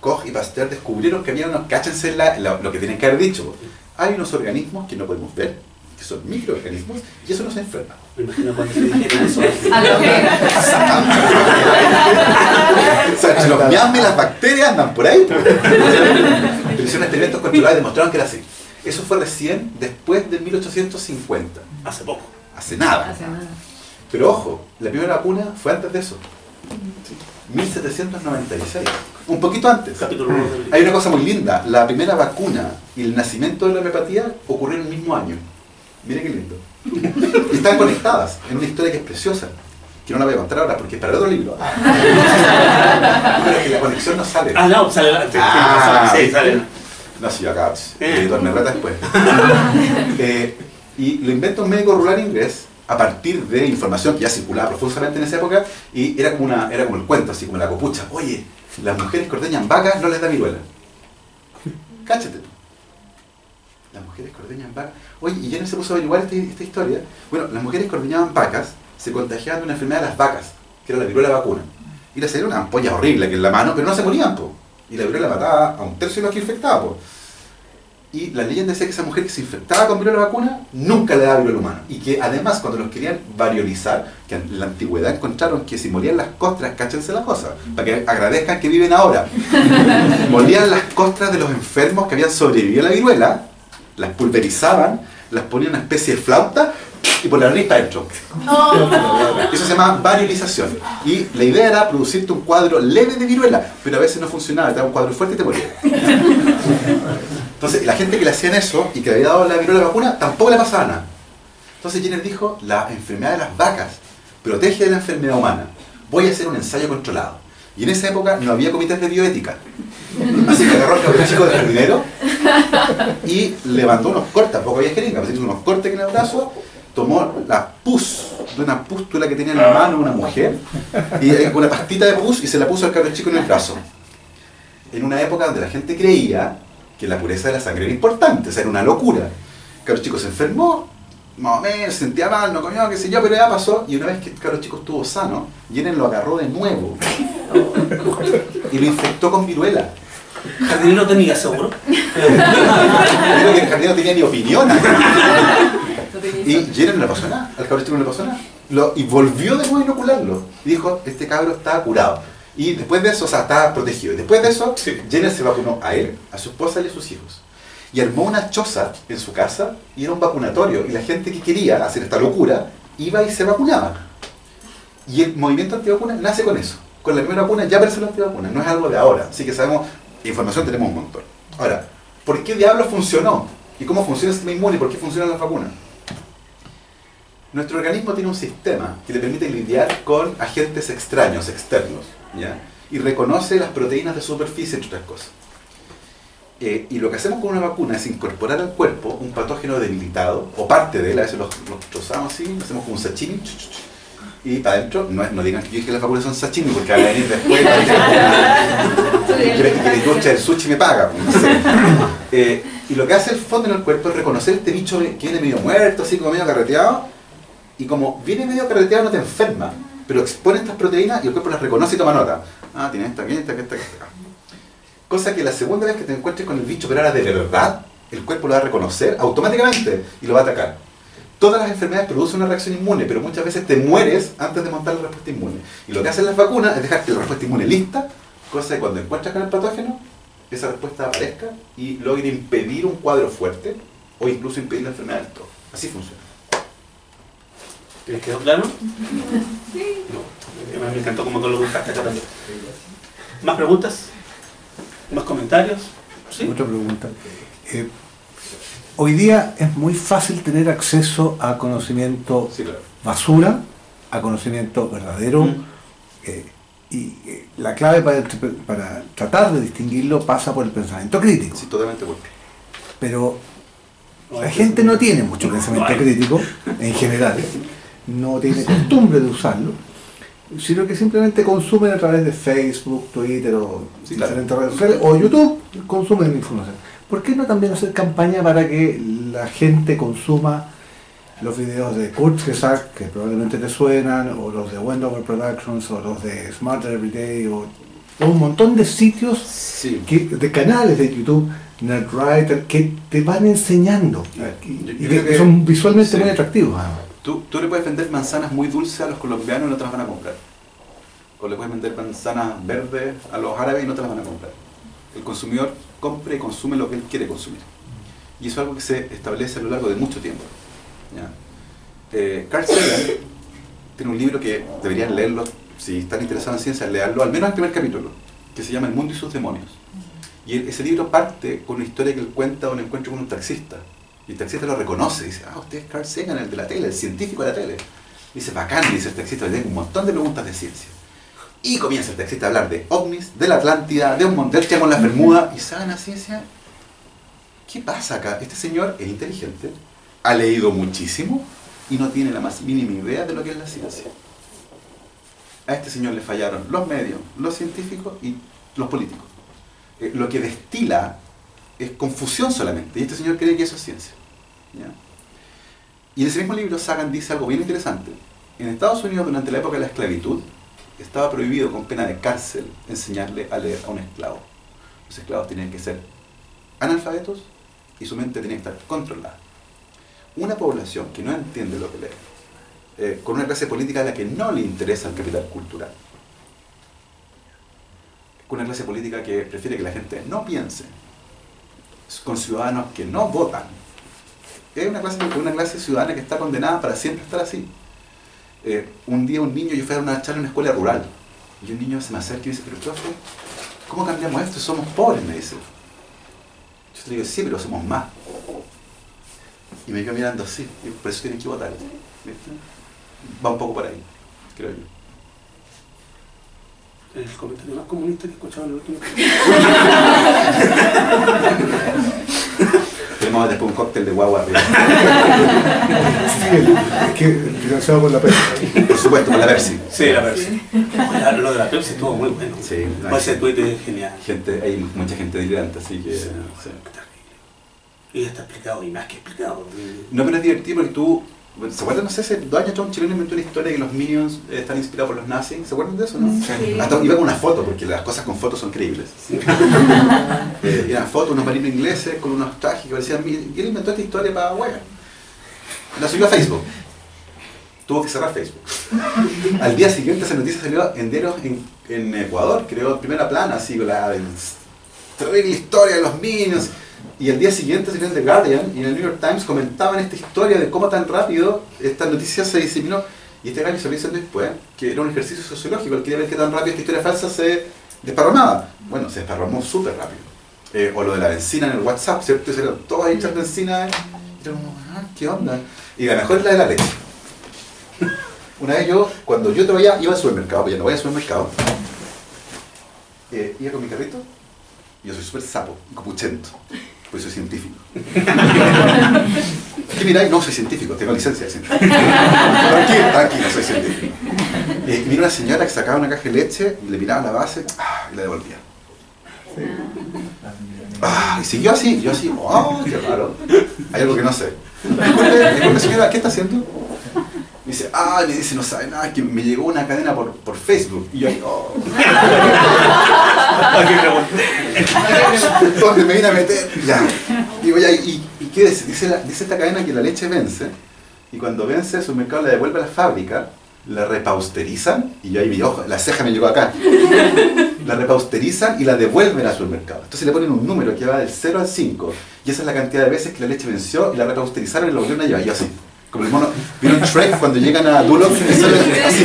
Koch y Pasteur descubrieron que había unos, cáchense lo que tienen que haber dicho. Hay unos organismos que no podemos ver, que son microorganismos, y eso nos enferma. Me imagino cuando se dijeron eso. O sea, los miasmas y las bacterias andan por ahí. Pero hicieron experimentos controlados y demostraron que era así. Eso fue recién después del 1850. Hace poco. Hace nada. Pero ojo, la primera vacuna fue antes de eso. 1796. Un poquito antes. Capítulo 1 del... Hay una cosa muy linda. La primera vacuna y el nacimiento de la homeopatía ocurrieron el mismo año. Miren qué lindo. Y están conectadas en una historia que es preciosa. Que no la voy a contar ahora porque es para otro libro. Pero que la conexión no sale. No, sale la... Sí, sale. No, sí, acá. Editor me reta después. Y lo inventa un médico rural inglés a partir de información que ya circulaba profusamente en esa época y era como el cuento, así como la copucha. Oye, las mujeres que ordeñan vacas no les da viruela. Cáchate. las mujeres que ordeñan vacas. Oye, y Jenner se puso a averiguar esta historia. Bueno, las mujeres que ordeñaban vacas se contagiaban de una enfermedad de las vacas, que era la viruela vacuna. Y les salía una ampolla horrible aquí en la mano, pero no se morían, po. Y la viruela mataba a un tercio de los que infectaba, po. Y la leyenda decía que esa mujer que se infectaba con viruela vacuna nunca le daba viruela humana. Y que además cuando los querían variolizar, que en la antigüedad encontraron que si molían las costras, cáchense la cosa, para que agradezcan que viven ahora, molían las costras de los enfermos que habían sobrevivido a la viruela, las pulverizaban, las ponían en una especie de flauta y por la nariz para adentro. Eso se llama variolización. Y la idea era producirte un cuadro leve de viruela, pero a veces no funcionaba, te daba un cuadro fuerte y te moría. Entonces, la gente que le hacían eso y que le había dado la viruela vacuna, tampoco le pasaba nada. Entonces Jenner dijo, la enfermedad de las vacas protege de la enfermedad humana. Voy a hacer un ensayo controlado. Y en esa época no había comités de bioética. Así que agarró a un chico de jardinero y le mandó unos cortes, tampoco había jeringa, pero hizo unos cortes en el brazo, tomó la pus de una pústula que tenía en la mano una mujer, y una pastita de pus y se la puso al cabro chico en el brazo. En una época donde la gente creía que la pureza de la sangre era importante, o sea, era una locura. El cabro chico se enfermó, más o menos, se sentía mal, no comió, qué sé yo, pero ya pasó, y una vez que el cabro chico estuvo sano, Jenner lo agarró de nuevo y lo infectó con viruela. ¿El jardinero tenía seguro? Creo que el jardinero tenía ni opinión. Y Jenner no le pasó nada, al cabro chico no le pasó nada. Y volvió de nuevo a inocularlo. Y dijo, este cabro está curado. Y después de eso, o sea, estaba protegido. Y después de eso, Jenner se vacunó a él, a su esposa y a sus hijos. Y armó una choza en su casa y era un vacunatorio. Y la gente que quería hacer esta locura iba y se vacunaba. Y el movimiento antivacuna nace con eso. Con la primera vacuna ya aparece la antivacuna. No es algo de ahora. Así que sabemos, información tenemos un montón. Ahora, ¿por qué diablos funcionó? ¿Y cómo funciona el sistema inmune? ¿Por qué funcionan las vacunas? Nuestro organismo tiene un sistema que le permite lidiar con agentes extraños, externos, ¿ya? Y reconoce las proteínas de superficie, entre otras cosas. Y lo que hacemos con una vacuna es incorporar al cuerpo un patógeno debilitado, o parte de él, a veces los trozamos así, lo hacemos como un sashimi, y para adentro, no digan que yo dije que las vacunas son sashimi, porque van a venir después, que la industria del sushi me paga. No sé. Y lo que hace el fondo en el cuerpo es reconocer este bicho que viene medio muerto, así como medio carreteado, y como viene medio carreteado no te enferma, pero expone estas proteínas y el cuerpo las reconoce y toma nota. Ah, tiene esta, esta. Cosa que la segunda vez que te encuentres con el bicho, pero ahora de verdad, el cuerpo lo va a reconocer automáticamente y lo va a atacar. Todas las enfermedades producen una reacción inmune, pero muchas veces te mueres antes de montar la respuesta inmune. Y lo que hacen las vacunas es dejarte la respuesta inmune lista, cosa que cuando encuentras con el patógeno, esa respuesta aparezca y logre impedir un cuadro fuerte o incluso impedir la enfermedad del todo. Así funciona. ¿Les quedó claro? Sí. No, me encantó como tú lo buscaste acá también. ¿Más preguntas? ¿Más comentarios? ¿Sí? Otra pregunta. Hoy día es muy fácil tener acceso a conocimiento basura, a conocimiento verdadero, y la clave para tratar de distinguirlo pasa por el pensamiento crítico. Sí, totalmente bueno. Pero la gente no tiene mucho pensamiento crítico en general, no tiene costumbre de usarlo, sino que simplemente consumen a través de Facebook, Twitter o diferentes redes sociales, o YouTube, consumen información. ¿Por qué no también hacer campaña para que la gente consuma los videos de Kurzgesagt, que probablemente te suenan, o los de Wendover Productions, o los de Smarter Everyday, o un montón de sitios, de canales de YouTube, Nerdwriter, que te van enseñando y que son visualmente muy atractivos. Tú le puedes vender manzanas muy dulces a los colombianos y no te las van a comprar. O le puedes vender manzanas verdes a los árabes y no te las van a comprar. El consumidor compra y consume lo que él quiere consumir. Y eso es algo que se establece a lo largo de mucho tiempo. Carl Sagan tiene un libro que deberían leerlo, si están interesados en ciencia, leerlo, al menos el primer capítulo, que se llama El mundo y sus demonios. Y ese libro parte con una historia que él cuenta de un encuentro con un taxista. Y el taxista lo reconoce, dice, usted es Carl Sagan, el de la tele, el científico de la tele. Dice, bacán, dice el taxista, le tengo un montón de preguntas de ciencia. Y comienza el taxista a hablar de ovnis, de la Atlántida, de un montón de con las Bermudas. Y saben la ciencia, ¿qué pasa acá? Este señor es inteligente, ha leído muchísimo y no tiene la más mínima idea de lo que es la ciencia. A este señor le fallaron los medios, los científicos y los políticos. Lo que destila es confusión solamente, y este señor cree que eso es ciencia. ¿Ya? Y en ese mismo libro Sagan dice algo bien interesante. En Estados Unidos, durante la época de la esclavitud, estaba prohibido con pena de cárcel enseñarle a leer a un esclavo. Los esclavos tenían que ser analfabetos y su mente tenía que estar controlada. Una población que no entiende lo que lee, con una clase política a la que no le interesa el capital cultural, con una clase política que prefiere que la gente no piense, con ciudadanos que no votan, es una clase ciudadana que está condenada para siempre estar así. Un día un niño, yo fui a dar una charla en una escuela rural, y un niño se me acerca y me dice, pero profe, ¿cómo cambiamos esto? Somos pobres, me dice. Yo le digo, sí, pero somos más. Y me quedo mirando así, y por eso tienen que votar. ¿Viste? Va un poco por ahí, creo yo. El comentario más comunista que he escuchado en el último tiempo. Tenemos después un cóctel de guagua arriba. Sí, es que financiado por la Pepsi. Por supuesto, con la Pepsi. Sí, la Pepsi. Lo de la Pepsi estuvo muy bueno. Sí, Ese tuit es genial. hay mucha gente delirante, así que... Sí, sí. Y está explicado, y más que explicado. No, pero es divertido porque tú... ¿Se acuerdan? No sé, hace 2 años un chileno inventó una historia de que los Minions están inspirados por los nazis. ¿Se acuerdan de eso, no? Sí. Hasta iba con una foto, porque las cosas con fotos son creíbles. Eran fotos, unos marinos ingleses con unos trajes que parecían... Y él inventó esta historia para hueá. La subió a Facebook. Tuvo que cerrar Facebook. Al día siguiente esa noticia salió en diarios en Ecuador, creó primera plana, así con la terrible historia de los Minions. Y el día siguiente salió en The Guardian y en el New York Times comentaban esta historia de cómo tan rápido esta noticia se diseminó. Y este gallo salió diciendo después que era un ejercicio sociológico, él quería ver qué tan rápido esta historia falsa se desparramaba. Bueno, se desparramó súper rápido. O lo de la benzina en el WhatsApp, ¿cierto? Se todas hechas benzina. Y era como, ¿qué onda? Y la mejor es la de la leche. Una vez cuando yo todavía iba al supermercado, pues ya no voy al supermercado, iba con mi carrito, y yo soy súper sapo, copuchento. Pues soy científico. ¿Qué miráis? No, soy científico, tengo licencia de científico. Tranquilo, soy científico. Y mira una señora que sacaba una caja de leche, y le miraba la base y la devolvía. Y siguió así, y yo así, qué raro. Hay algo que no sé. Disculpe, señora, ¿qué está haciendo? Me dice, no sabe nada, que me llegó una cadena por Facebook. Y yo ahí, ¿dónde me vine a meter? Ya. Digo, ya, ¿y qué dice? Dice esta cadena que la leche vence, y cuando vence el supermercado la devuelve a la fábrica, la repausterizan, y yo ahí mi ojo, la ceja me llegó acá. La repausterizan y la devuelven al supermercado. Entonces le ponen un número que va del 0 al 5, y esa es la cantidad de veces que la leche venció, y la repausterizaron y la volvieron a llevar. Y yo así. Como el mono, ¿vieron Shrek cuando llegan a Duloc? Así.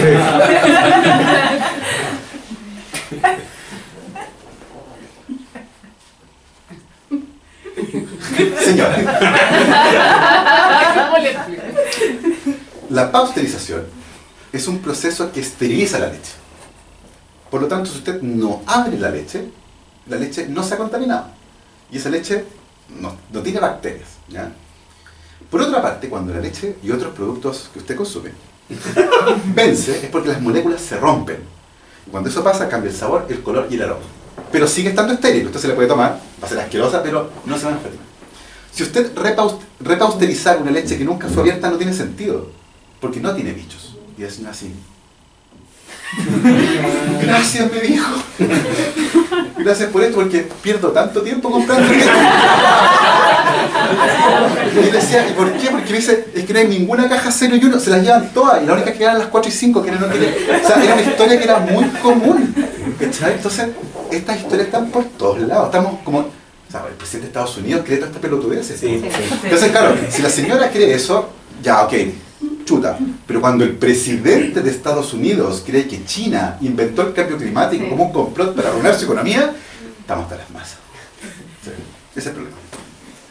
Señora. La pasteurización es un proceso que esteriliza la leche. Por lo tanto, si usted no abre la leche no se ha contaminado. Y esa leche no tiene bacterias, ¿ya? Por otra parte, cuando la leche y otros productos que usted consume vence, es porque las moléculas se rompen. Y cuando eso pasa, cambia el sabor, el color y el aroma. Pero sigue estando estéril, usted se la puede tomar, va a ser asquerosa, pero no se va a enfermar. Si usted repausterizar una leche que nunca fue abierta, no tiene sentido, porque no tiene bichos. Y es así. Gracias, me dijo. Gracias por esto, porque pierdo tanto tiempo comprando esto. Y decía, ¿y por qué? Porque me dice, es que no hay ninguna caja 0 y 1, se las llevan todas, y la única que eran las 4 y 5, que no tienen. O sea, era una historia que era muy común. ¿Cachai? Entonces, estas historias están por todos lados. Estamos como. O sea, el presidente de Estados Unidos cree toda esta pelotudez. Sí. Entonces, claro, si la señora cree eso, ya, ok, chuta. Pero cuando el presidente de Estados Unidos cree que China inventó el cambio climático como un complot para arruinar su economía, estamos hasta las masas. Sí. Ese es el problema.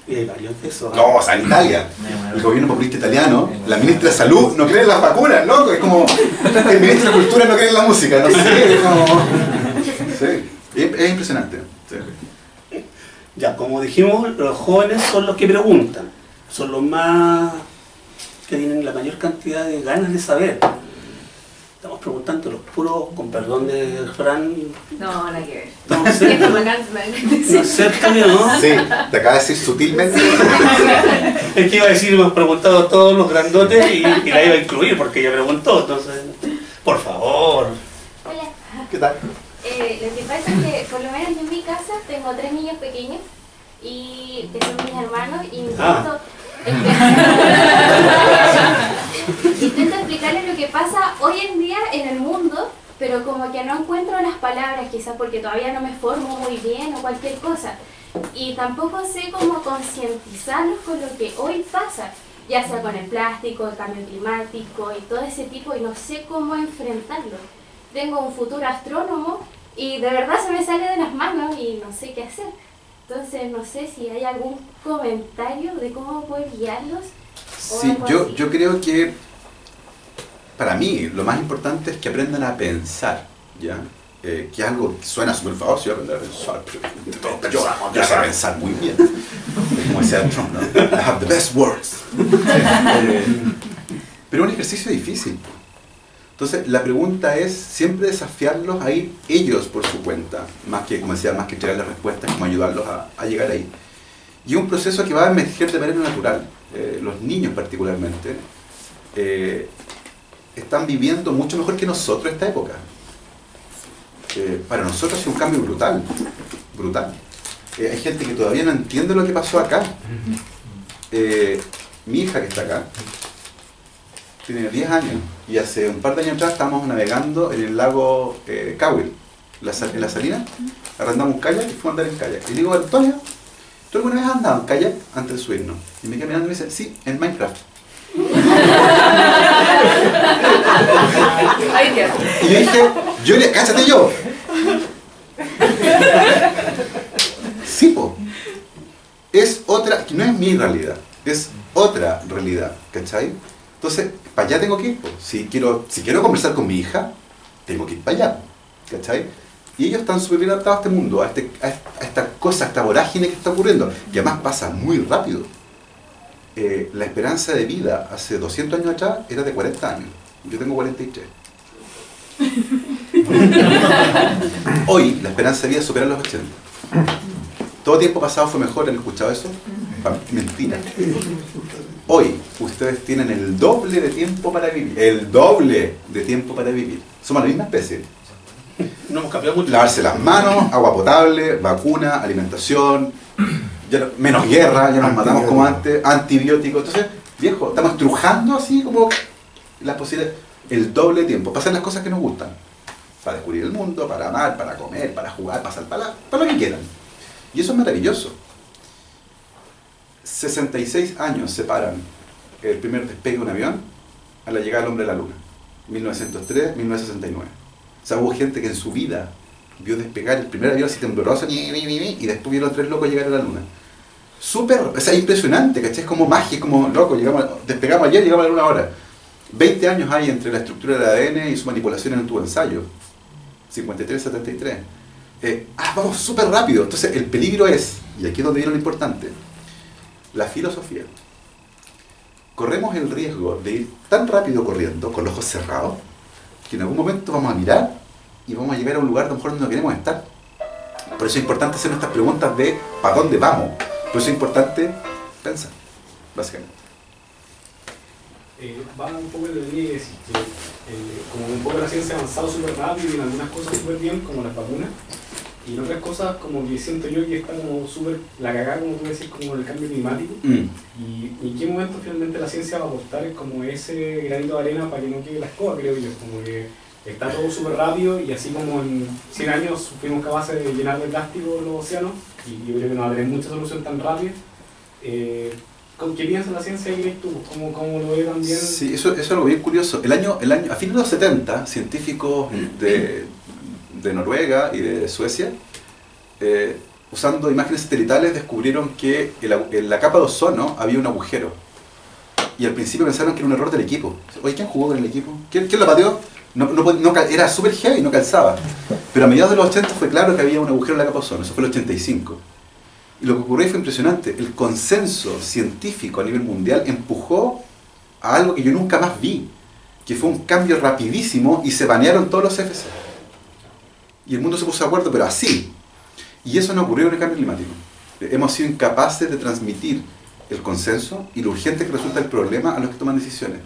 Y hay varios de esos. No, o sea, en Italia, el gobierno populista italiano, la ministra de Salud no cree en las vacunas, ¿no? Es como, el ministro de Cultura no cree en la música, no sé, es como... Sí, es impresionante. Sí. Ya, como dijimos, los jóvenes son los que preguntan, son los más que tienen la mayor cantidad de ganas de saber. Estamos preguntando los puros, con perdón de Fran. No, nada que ver. No sé, Esto me no sé, también, ¿no? Sí, te acaba de decir sutilmente. Es que iba a decir, hemos preguntado a todos los grandotes y la iba a incluir porque ella preguntó, entonces, por favor. Hola. ¿Qué tal? Lo que pasa es que, por lo menos yo en mi casa, tengo 3 niños pequeños y que son mis hermanos y intento explicarles lo que pasa hoy en día en el mundo, pero como que no encuentro las palabras, quizás porque todavía no me formo muy bien o cualquier cosa. Y tampoco sé cómo concientizarlos con lo que hoy pasa, ya sea con el plástico, el cambio climático y todo ese tipo, y no sé cómo enfrentarlo. Tengo un futuro astrónomo y de verdad se me sale de las manos y no sé qué hacer. Entonces no sé si hay algún comentario de cómo poder guiarlos. Sí, yo creo que para mí lo más importante es que aprendan a pensar, ¿ya? Que es algo que suena súper fácil, aprender a pensar, pero yo sé pensar muy bien. Como decía Trump, ¿no? I have the best words. Pero es un ejercicio difícil. Entonces, la pregunta es siempre desafiarlos a ir ellos por su cuenta, más que, como decía, más que entregar las respuestas, como ayudarlos a llegar ahí. Y es un proceso que va a emerger de manera natural. Los niños particularmente están viviendo mucho mejor que nosotros esta época. Para nosotros ha sido un cambio brutal, brutal. Hay gente que todavía no entiende lo que pasó acá. Mi hija que está acá, tiene 10 años y hace un par de años atrás estábamos navegando en el lago Cowell, en la Salina, arrendamos un kayak y fuimos a andar en kayak. Y le digo, Antonio, ¿tú alguna vez has andado en kayak antes de subirnos? Y me queda mirando y me dice, sí, en Minecraft. Y yo dije, cáchate yo. Sí, po. Es otra, no es mi realidad, es otra realidad, ¿cachai? Entonces, para allá tengo que ir. Si quiero conversar con mi hija, tengo que ir para allá. ¿Cachai? Y ellos están súper bien adaptados a este mundo, a esta cosa, a esta vorágine que está ocurriendo, que además pasa muy rápido. La esperanza de vida hace 200 años atrás era de 40 años. Yo tengo 43. Hoy la esperanza de vida supera los 80. ¿Todo tiempo pasado fue mejor? ¿Han escuchado eso? Mentira. Hoy ustedes tienen el doble de tiempo para vivir. El doble de tiempo para vivir. Somos la misma especie. No hemos cambiado mucho. Lavarse las manos, agua potable, vacuna, alimentación, ya menos guerra, ya nos matamos como antes, antibióticos. Entonces, viejo, estamos estrujando así como las posibilidades. El doble de tiempo. Pasan las cosas que nos gustan. Para descubrir el mundo, para amar, para comer, para jugar, para saltar, para lo que quieran. Y eso es maravilloso. 66 años separan el primer despegue de un avión a la llegada del hombre a la luna. 1903, 1969. O sea, hubo gente que en su vida vio despegar el primer avión así tembloroso y después vieron 3 locos llegar a la luna. Súper, o sea, impresionante, ¿cachai? Es como magia, es como loco, despegamos ayer, llegamos a la luna ahora. 20 años hay entre la estructura del ADN y su manipulación en un tubo de ensayo. 53-73. Vamos súper rápido. Entonces el peligro es, y aquí es donde viene lo importante, la filosofía. Corremos el riesgo de ir tan rápido corriendo, con los ojos cerrados, que en algún momento vamos a mirar y vamos a llegar a un lugar a lo mejor donde no queremos estar. Por eso es importante hacer nuestras preguntas de ¿para dónde vamos? Por eso es importante pensar, básicamente. Va un poco en la línea de decir que como un poco la ciencia ha avanzado súper rápido y en algunas cosas súper bien, como las vacunas, y en otras cosas como que siento yo que está como súper la cagada, como tú decís, como el cambio climático. Y en qué momento finalmente la ciencia va a aportar como ese granito de arena para que no quede la escoba, creo yo. Como que está todo súper rápido y así como en 100 años fuimos capaces de llenar de plástico los océanos, y yo creo que no va a tener mucha solución tan rápida. ¿Qué piensa la ciencia y crees tú? ¿Cómo lo ve también? Sí, eso es algo bien curioso. A fines de los 70, científicos de Noruega y de Suecia, usando imágenes satelitales, descubrieron que en la capa de ozono había un agujero. Y al principio pensaron que era un error del equipo. Oye, ¿quién jugó con el equipo? ¿Quién lo pateó? Era súper heavy y no calzaba. Pero a mediados de los 80 fue claro que había un agujero en la capa de ozono. Eso fue el 85. Y lo que ocurrió fue impresionante. El consenso científico a nivel mundial empujó a algo que yo nunca más vi. que fue un cambio rapidísimo y se banearon todos los CFC. Y el mundo se puso de acuerdo, pero así. Y eso no ocurrió en el cambio climático. Hemos sido incapaces de transmitir el consenso y lo urgente que resulta el problema a los que toman decisiones.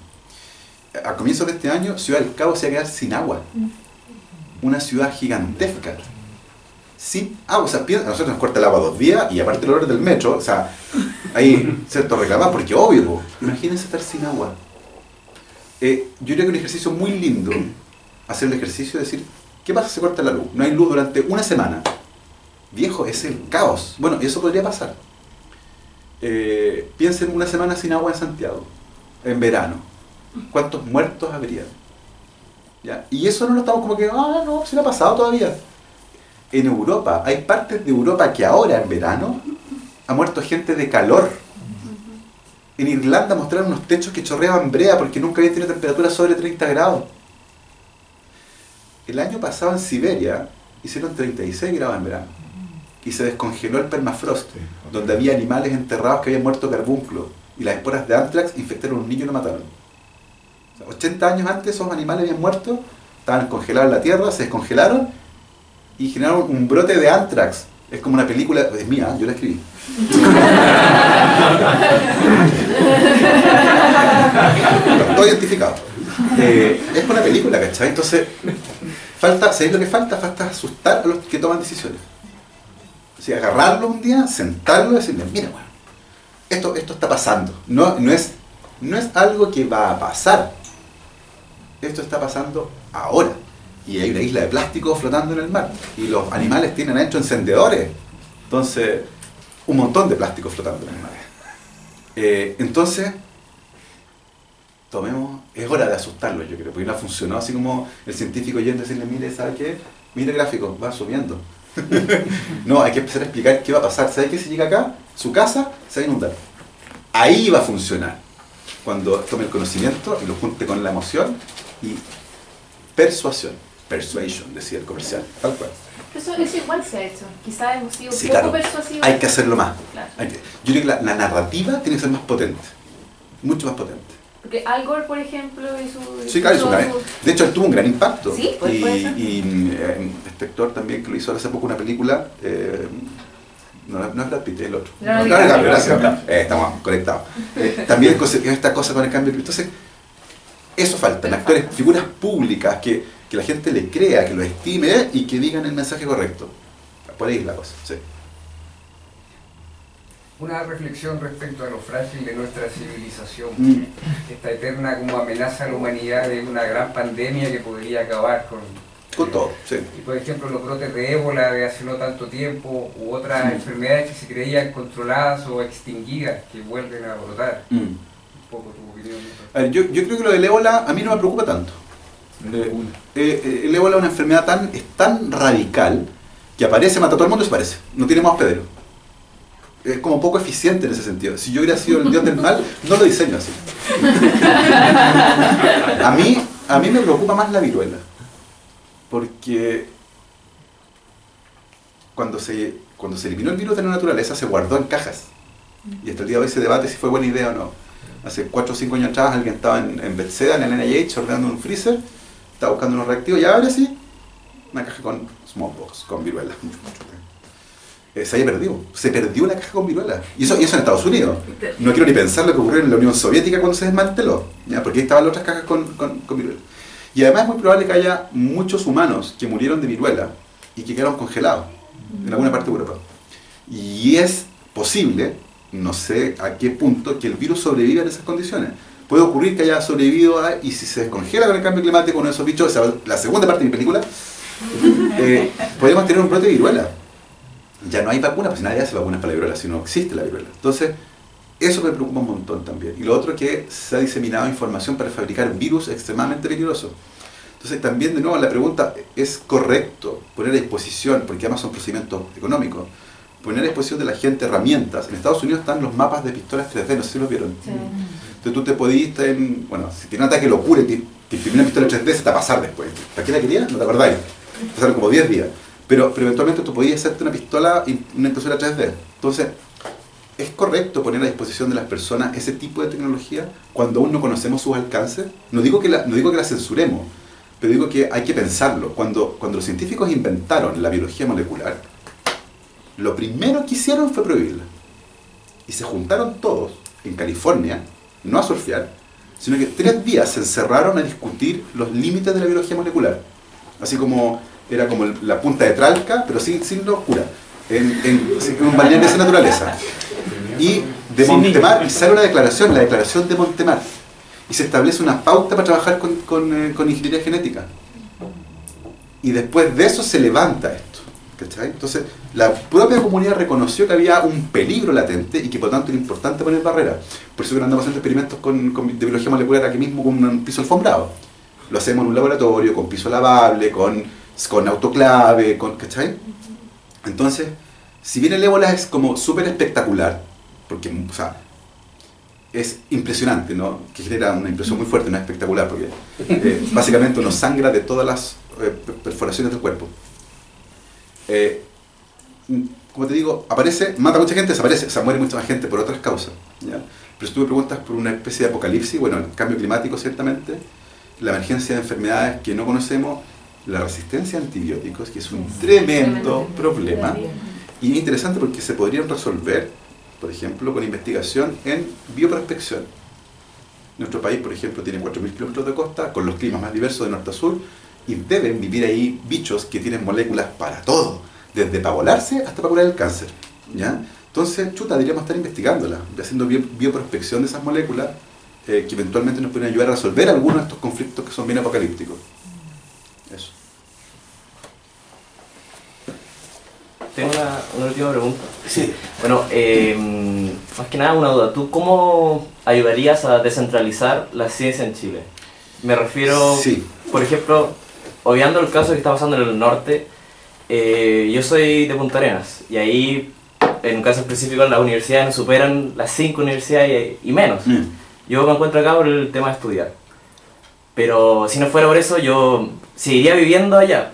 A comienzos de este año, Ciudad del Cabo se va a quedar sin agua. Una ciudad gigantesca. Sin agua. O sea, a nosotros nos corta el agua 2 días y aparte el olor del metro, o sea, hay cierto reclamar porque obvio, po. Imagínense estar sin agua. Yo creo que un ejercicio muy lindo, hacer el ejercicio de decir, ¿qué pasa si se corta la luz? No hay luz durante una semana. Viejo, es el caos. Bueno, eso podría pasar. Piensen una semana sin agua en Santiago, en verano. ¿Cuántos muertos habría? ¿Ya? Y eso no lo estamos como que, no, se lo ha pasado todavía. En Europa, hay partes de Europa que ahora en verano ha muerto gente de calor. En Irlanda mostraron unos techos que chorreaban brea porque nunca habían tenido temperatura sobre 30 grados. El año pasado en Siberia hicieron 36 grados en verano. Y se descongeló el permafrost, donde había animales enterrados que habían muerto de carbúnculo. Y las esporas de Anthrax infectaron a un niño y lo mataron. O sea, 80 años antes esos animales habían muerto, estaban congelados en la tierra, se descongelaron y generaron un brote de Anthrax. Es como una película, es mía, yo la escribí. Todo identificado. Es una película, ¿cachai? Entonces, ¿sabéis lo que falta? Falta asustar a los que toman decisiones. O sea, agarrarlo un día, sentarlo y decirle, mira, bueno, esto está pasando. No es algo que va a pasar. Esto está pasando ahora. Y hay una isla de plástico flotando en el mar. Y los animales tienen adentro encendedores. Entonces, un montón de plástico flotando en el mar. Entonces, es hora de asustarlo, yo creo. Porque no funcionó así como el científico yendo a decirle, mire, ¿sabe qué? Mire el gráfico, va subiendo. No, hay que empezar a explicar qué va a pasar. ¿Sabe qué? Si llega acá, su casa se va a inundar. Ahí va a funcionar. Cuando tome el conocimiento y lo junte con la emoción y persuasión. Persuasion, decía el comercial. Tal cual. Eso igual se ha hecho. Quizás hemos sido Sí, poco claro. persuasivos. Hay que hacerlo más. Claro. Yo creo que la narrativa tiene que ser más potente. Mucho más potente. Porque Al Gore, por ejemplo, hizo... Sí, claro, de hecho él tuvo un gran impacto. Sí, puede ser. Este actor también que lo hizo hace poco una película, no es Brad Pitt, es el otro. Leonardo Claro, DiCaprio. gracias. Estamos conectados. También esta cosa con el cambio. Entonces, eso falta, en actores, figuras públicas que la gente le crea, que lo estime y que digan el mensaje correcto. Por ahí es la cosa, sí. Una reflexión respecto a lo frágil de nuestra civilización, esta eterna como amenaza a la humanidad de una gran pandemia que podría acabar con todo, sí. Y por ejemplo los brotes de ébola de hace no tanto tiempo u otras enfermedades que se creían controladas o extinguidas que vuelven a brotar. Un poco tu opinión. A ver, yo creo que lo del ébola a mí no me preocupa tanto. El ébola es una enfermedad tan radical que aparece, mata a todo el mundo y desaparece. No tiene más hospedero. Es como poco eficiente en ese sentido. Si yo hubiera sido el dios del mal, no lo diseño así. A mí me preocupa más la viruela. Porque cuando se eliminó el virus de la naturaleza se guardó en cajas. Y hasta el día de hoy se debate si fue buena idea o no. Hace 4 o 5 años atrás alguien estaba en Bethesda, en el NIH, ordenando un freezer, estaba buscando unos reactivos y ahora sí, una caja con smallpox, con viruela. Se había perdido. Se perdió una caja con viruela. Y eso en Estados Unidos. No quiero ni pensar lo que ocurrió en la Unión Soviética cuando se desmanteló, ¿ya? Porque ahí estaban las otras cajas con viruela. Y además es muy probable que haya muchos humanos que murieron de viruela y que quedaron congelados en alguna parte de Europa. Y es posible, no sé a qué punto, que el virus sobreviva en esas condiciones. Puede ocurrir que haya sobrevivido y si se descongela con el cambio climático, uno de esos bichos, esa es la segunda parte de mi película, podemos tener un brote de viruela. Ya no hay vacuna, pues nadie hace vacunas para la viruela, si no existe la viruela. Entonces, eso me preocupa un montón también. Y lo otro que se ha diseminado información para fabricar virus extremadamente peligrosos. Entonces, también, de nuevo, la pregunta, ¿es correcto poner a disposición, porque además son procedimientos económicos, poner a disposición de la gente herramientas? En Estados Unidos están los mapas de pistolas 3D, no sé si los vieron. Sí. Entonces tú te podías, si tiene un ataque de locura y te imprimí una pistola 3D, se te va a pasar después. ¿Para qué la querías? No te acordáis. Pasaron como 10 días. Pero eventualmente tú podías hacerte una pistola y una impresora 3D. Entonces, ¿es correcto poner a disposición de las personas ese tipo de tecnología cuando aún no conocemos sus alcances? No digo que la censuremos, pero digo que hay que pensarlo. Cuando los científicos inventaron la biología molecular, lo primero que hicieron fue prohibirla. Y se juntaron todos en California, no a surfear, sino que 3 días se encerraron a discutir los límites de la biología molecular. Así como era como la punta de Tralca, pero sin locura, en un balneario de esa naturaleza. Y de Montemar, y sale una declaración, la declaración de Montemar, y se establece una pauta para trabajar con ingeniería genética. Y después de eso se levanta esto, ¿cachai? Entonces, la propia comunidad reconoció que había un peligro latente y que por tanto era importante poner barreras. Por eso que andamos haciendo experimentos de biología molecular aquí mismo con un piso alfombrado. Lo hacemos en un laboratorio, con piso lavable, con autoclave, ¿cachai? Entonces, si bien el ébola es como súper espectacular, porque, o sea, es impresionante, ¿no? Que genera una impresión muy fuerte, no es espectacular, porque básicamente uno sangra de todas las perforaciones del cuerpo. Como te digo, aparece, mata a mucha gente, desaparece, o sea, muere mucha más gente por otras causas, ¿ya? Pero si tú me preguntas por una especie de apocalipsis, bueno, el cambio climático ciertamente, la emergencia de enfermedades que no conocemos, la resistencia a antibióticos, que es un tremendo problema, y es interesante porque se podrían resolver, por ejemplo, con investigación en bioprospección. Nuestro país, por ejemplo, tiene 4.000 kilómetros de costa, con los climas más diversos de norte a sur, y deben vivir ahí bichos que tienen moléculas para todo, desde para volarse hasta para curar el cáncer, ¿ya? Entonces, chuta, deberíamos estar investigándola, haciendo bioprospección de esas moléculas, que eventualmente nos pueden ayudar a resolver algunos de estos conflictos que son bien apocalípticos. Eso. Tengo una última pregunta. Sí. Bueno, más que nada una duda. ¿Tú cómo ayudarías a descentralizar la ciencia en Chile? Me refiero, sí, por ejemplo, obviando el caso que está pasando en el norte, yo soy de Punta Arenas y ahí, en un caso específico, las universidades nos superan las 5 universidades y menos. Yo me encuentro acá por el tema de estudiar. Pero si no fuera por eso, yo seguiría viviendo allá.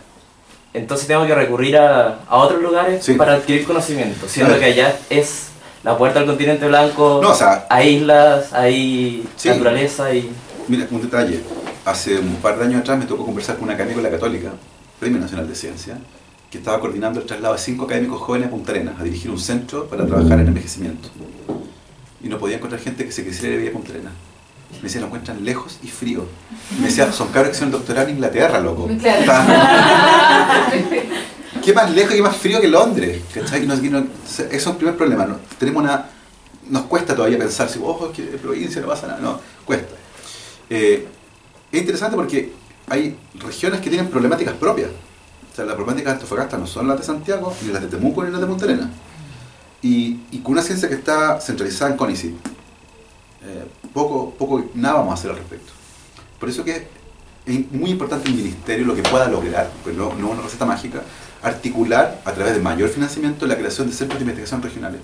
Entonces tengo que recurrir a otros lugares, sí, para adquirir conocimiento, siendo que allá es la puerta al continente blanco, no, o sea, hay islas, hay, sí, naturaleza y... Mira, un detalle. Hace un par de años atrás me tocó conversar con un académico de la Católica, Premio Nacional de Ciencia, que estaba coordinando el traslado de 5 académicos jóvenes a Punta Arenas, a dirigir un centro para trabajar en envejecimiento. Y no podía encontrar gente que se quisiera ir a Punta Arenas. Me decía, lo encuentran lejos y frío. Me decía, son cabros que hicieron doctorado en Inglaterra, loco. Claro. ¿Qué más lejos y más frío que Londres? ¿Cachai? Eso es el primer problema. ¿No? Nos cuesta todavía pensar, si, ojo, es que en provincia no pasa nada. No, cuesta. Es interesante porque hay regiones que tienen problemáticas propias. O sea, las problemáticas de Antofagasta no son las de Santiago, ni las de Temuco, ni las de Punta Arenas. Y con una ciencia que está centralizada en CONICET, nada vamos a hacer al respecto. Por eso que es muy importante el ministerio, lo que pueda lograr, pues no una receta mágica, articular a través de mayor financiamiento la creación de centros de investigación regionales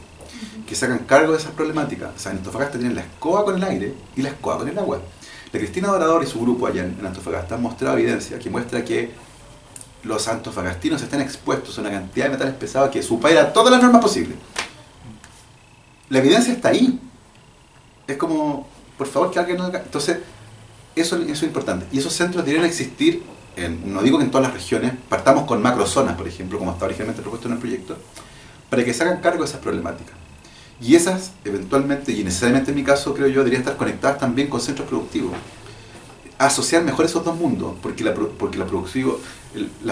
que se hagan cargo de esas problemáticas. O sea, en Antofagasta tienen la escoba con el aire y la escoba con el agua. La Cristina Dorador y su grupo allá en Antofagasta han mostrado evidencia que muestra que los antofagastinos están expuestos a una cantidad de metales pesados que supera todas las normas posibles. La evidencia está ahí. Es como, por favor, que alguien haga. Entonces, eso es importante. Y esos centros deberían existir, no digo que en todas las regiones, partamos con macrozonas, por ejemplo, como está originalmente propuesto en el proyecto, para que se hagan cargo de esas problemáticas. Y esas, eventualmente, y necesariamente en mi caso, creo yo, deberían estar conectadas también con centros productivos. Asociar mejor esos dos mundos, porque la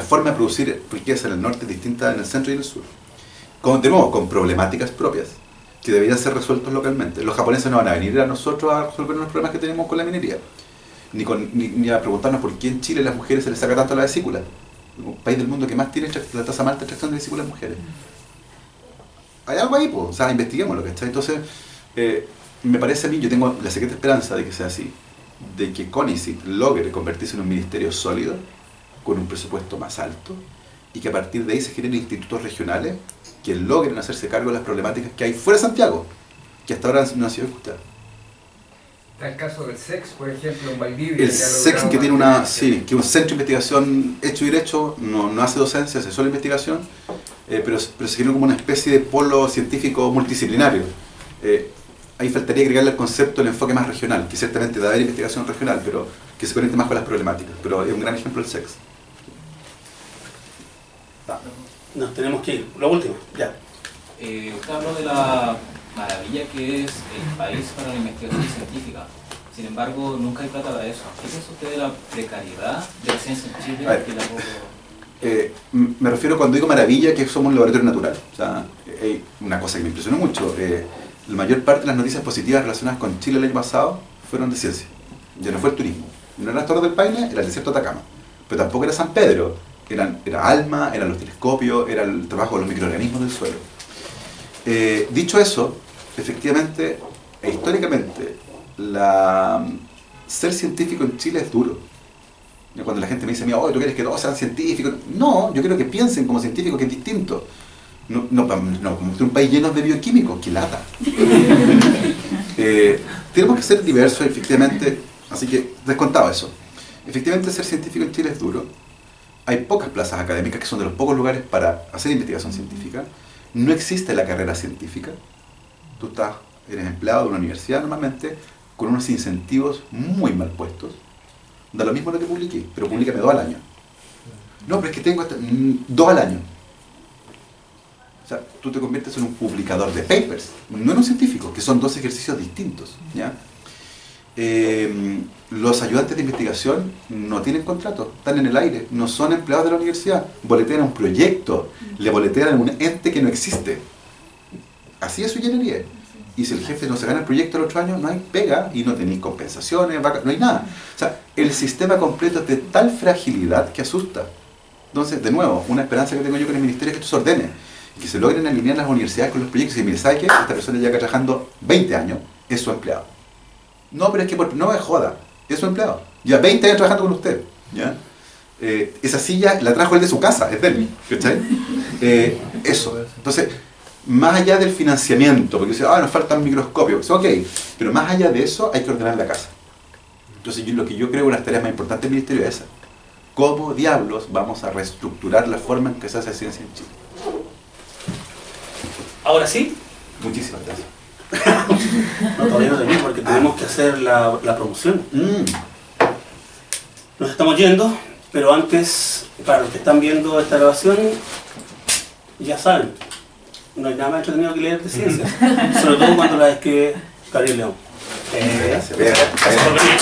forma de producir riqueza en el norte es distinta en el centro y en el sur. De nuevo, con problemáticas propias, que deberían ser resueltos localmente. Los japoneses no van a venir a nosotros a resolver los problemas que tenemos con la minería, ni a preguntarnos por qué en Chile a las mujeres se les saca tanto la vesícula, un país del mundo que más tiene la tasa más alta de extracción de vesícula en mujeres. Hay algo ahí, pues, o sea, investiguémoslo, ¿cachai? Entonces, me parece a mí, yo tengo la secreta esperanza de que sea así, de que CONICET logre convertirse en un ministerio sólido, con un presupuesto más alto, y que a partir de ahí se generen institutos regionales que logren hacerse cargo de las problemáticas que hay fuera de Santiago, que hasta ahora no han sido escuchadas. Está el caso del SEX, por ejemplo, en Valdivia. El SEX, que tiene que un centro de investigación hecho y derecho, no hace docencia, hace solo investigación, pero se generó como una especie de polo científico multidisciplinario, Ahí faltaría agregarle al concepto el enfoque más regional, que ciertamente debe haber investigación regional, pero que se conecte más con las problemáticas. Pero es un gran ejemplo el sexo. Nos tenemos que ir. La última, ya. Usted habló de la maravilla que es el país para la investigación científica. Sin embargo, nunca hay plata para eso. ¿Qué piensa usted de la precariedad de la ciencia en Chile? Me refiero cuando digo maravilla que somos un laboratorio natural. O sea, una cosa que me impresionó mucho. La mayor parte de las noticias positivas relacionadas con Chile el año pasado fueron de ciencia. Ya no fue el turismo. No era las Torres del Paine, era el desierto de Atacama. Pero tampoco era San Pedro. Era ALMA, eran los telescopios, era el trabajo de los microorganismos del suelo. Dicho eso, efectivamente e históricamente, ser científico en Chile es duro. Cuando la gente me dice, mira, ¿tú quieres que todos sean científicos? No, yo quiero que piensen como científicos, que es distinto. No, como un país lleno de bioquímicos, que lata. Tenemos que ser diversos, efectivamente, así que descontado eso. Efectivamente, ser científico en Chile es duro. Hay pocas plazas académicas, que son de los pocos lugares para hacer investigación científica. No existe la carrera científica. Tú eres empleado de una universidad normalmente, con unos incentivos muy mal puestos. Da lo mismo lo que publiqué, pero públicame 2 al año. No, pero es que tengo 2 al año. O sea, tú te conviertes en un publicador de papers, no en un científico, que son 2 ejercicios distintos, ¿ya? Los ayudantes de investigación no tienen contrato, están en el aire, no son empleados de la universidad, boletean un proyecto, le boletean a un ente que no existe. Así es su ingeniería. Y si el jefe no se gana el proyecto el otro año, no hay pega y no tenéis compensaciones, no hay nada. O sea, el sistema completo es de tal fragilidad que asusta. Entonces, de nuevo, una esperanza que tengo yo con el ministerio es que esto se ordene, que se logren alinear las universidades con los proyectos y mire, ¿sabe qué? Esta persona ya está trabajando 20 años, es su empleado. No, pero es que no me joda, es su empleado. Ya 20 años trabajando con usted. ¿Ya? Esa silla la trajo él de su casa, es de él. ¿Cachai? Eso. Entonces, más allá del financiamiento, porque dice, nos falta un microscopio. Ok, pero más allá de eso hay que ordenar la casa. Entonces, lo que yo creo que una de las tareas más importantes del ministerio es esa. ¿Cómo diablos vamos a reestructurar la forma en que se hace ciencia en Chile? ¿Ahora sí? Muchísimas gracias. No, todavía no tenemos, porque tenemos que hacer la promoción. Nos estamos yendo, pero antes, para los que están viendo esta grabación, ya saben, no hay nada más entretenido que leer de ciencia, sobre todo cuando la escribe Gabriel León. Gracias por venir.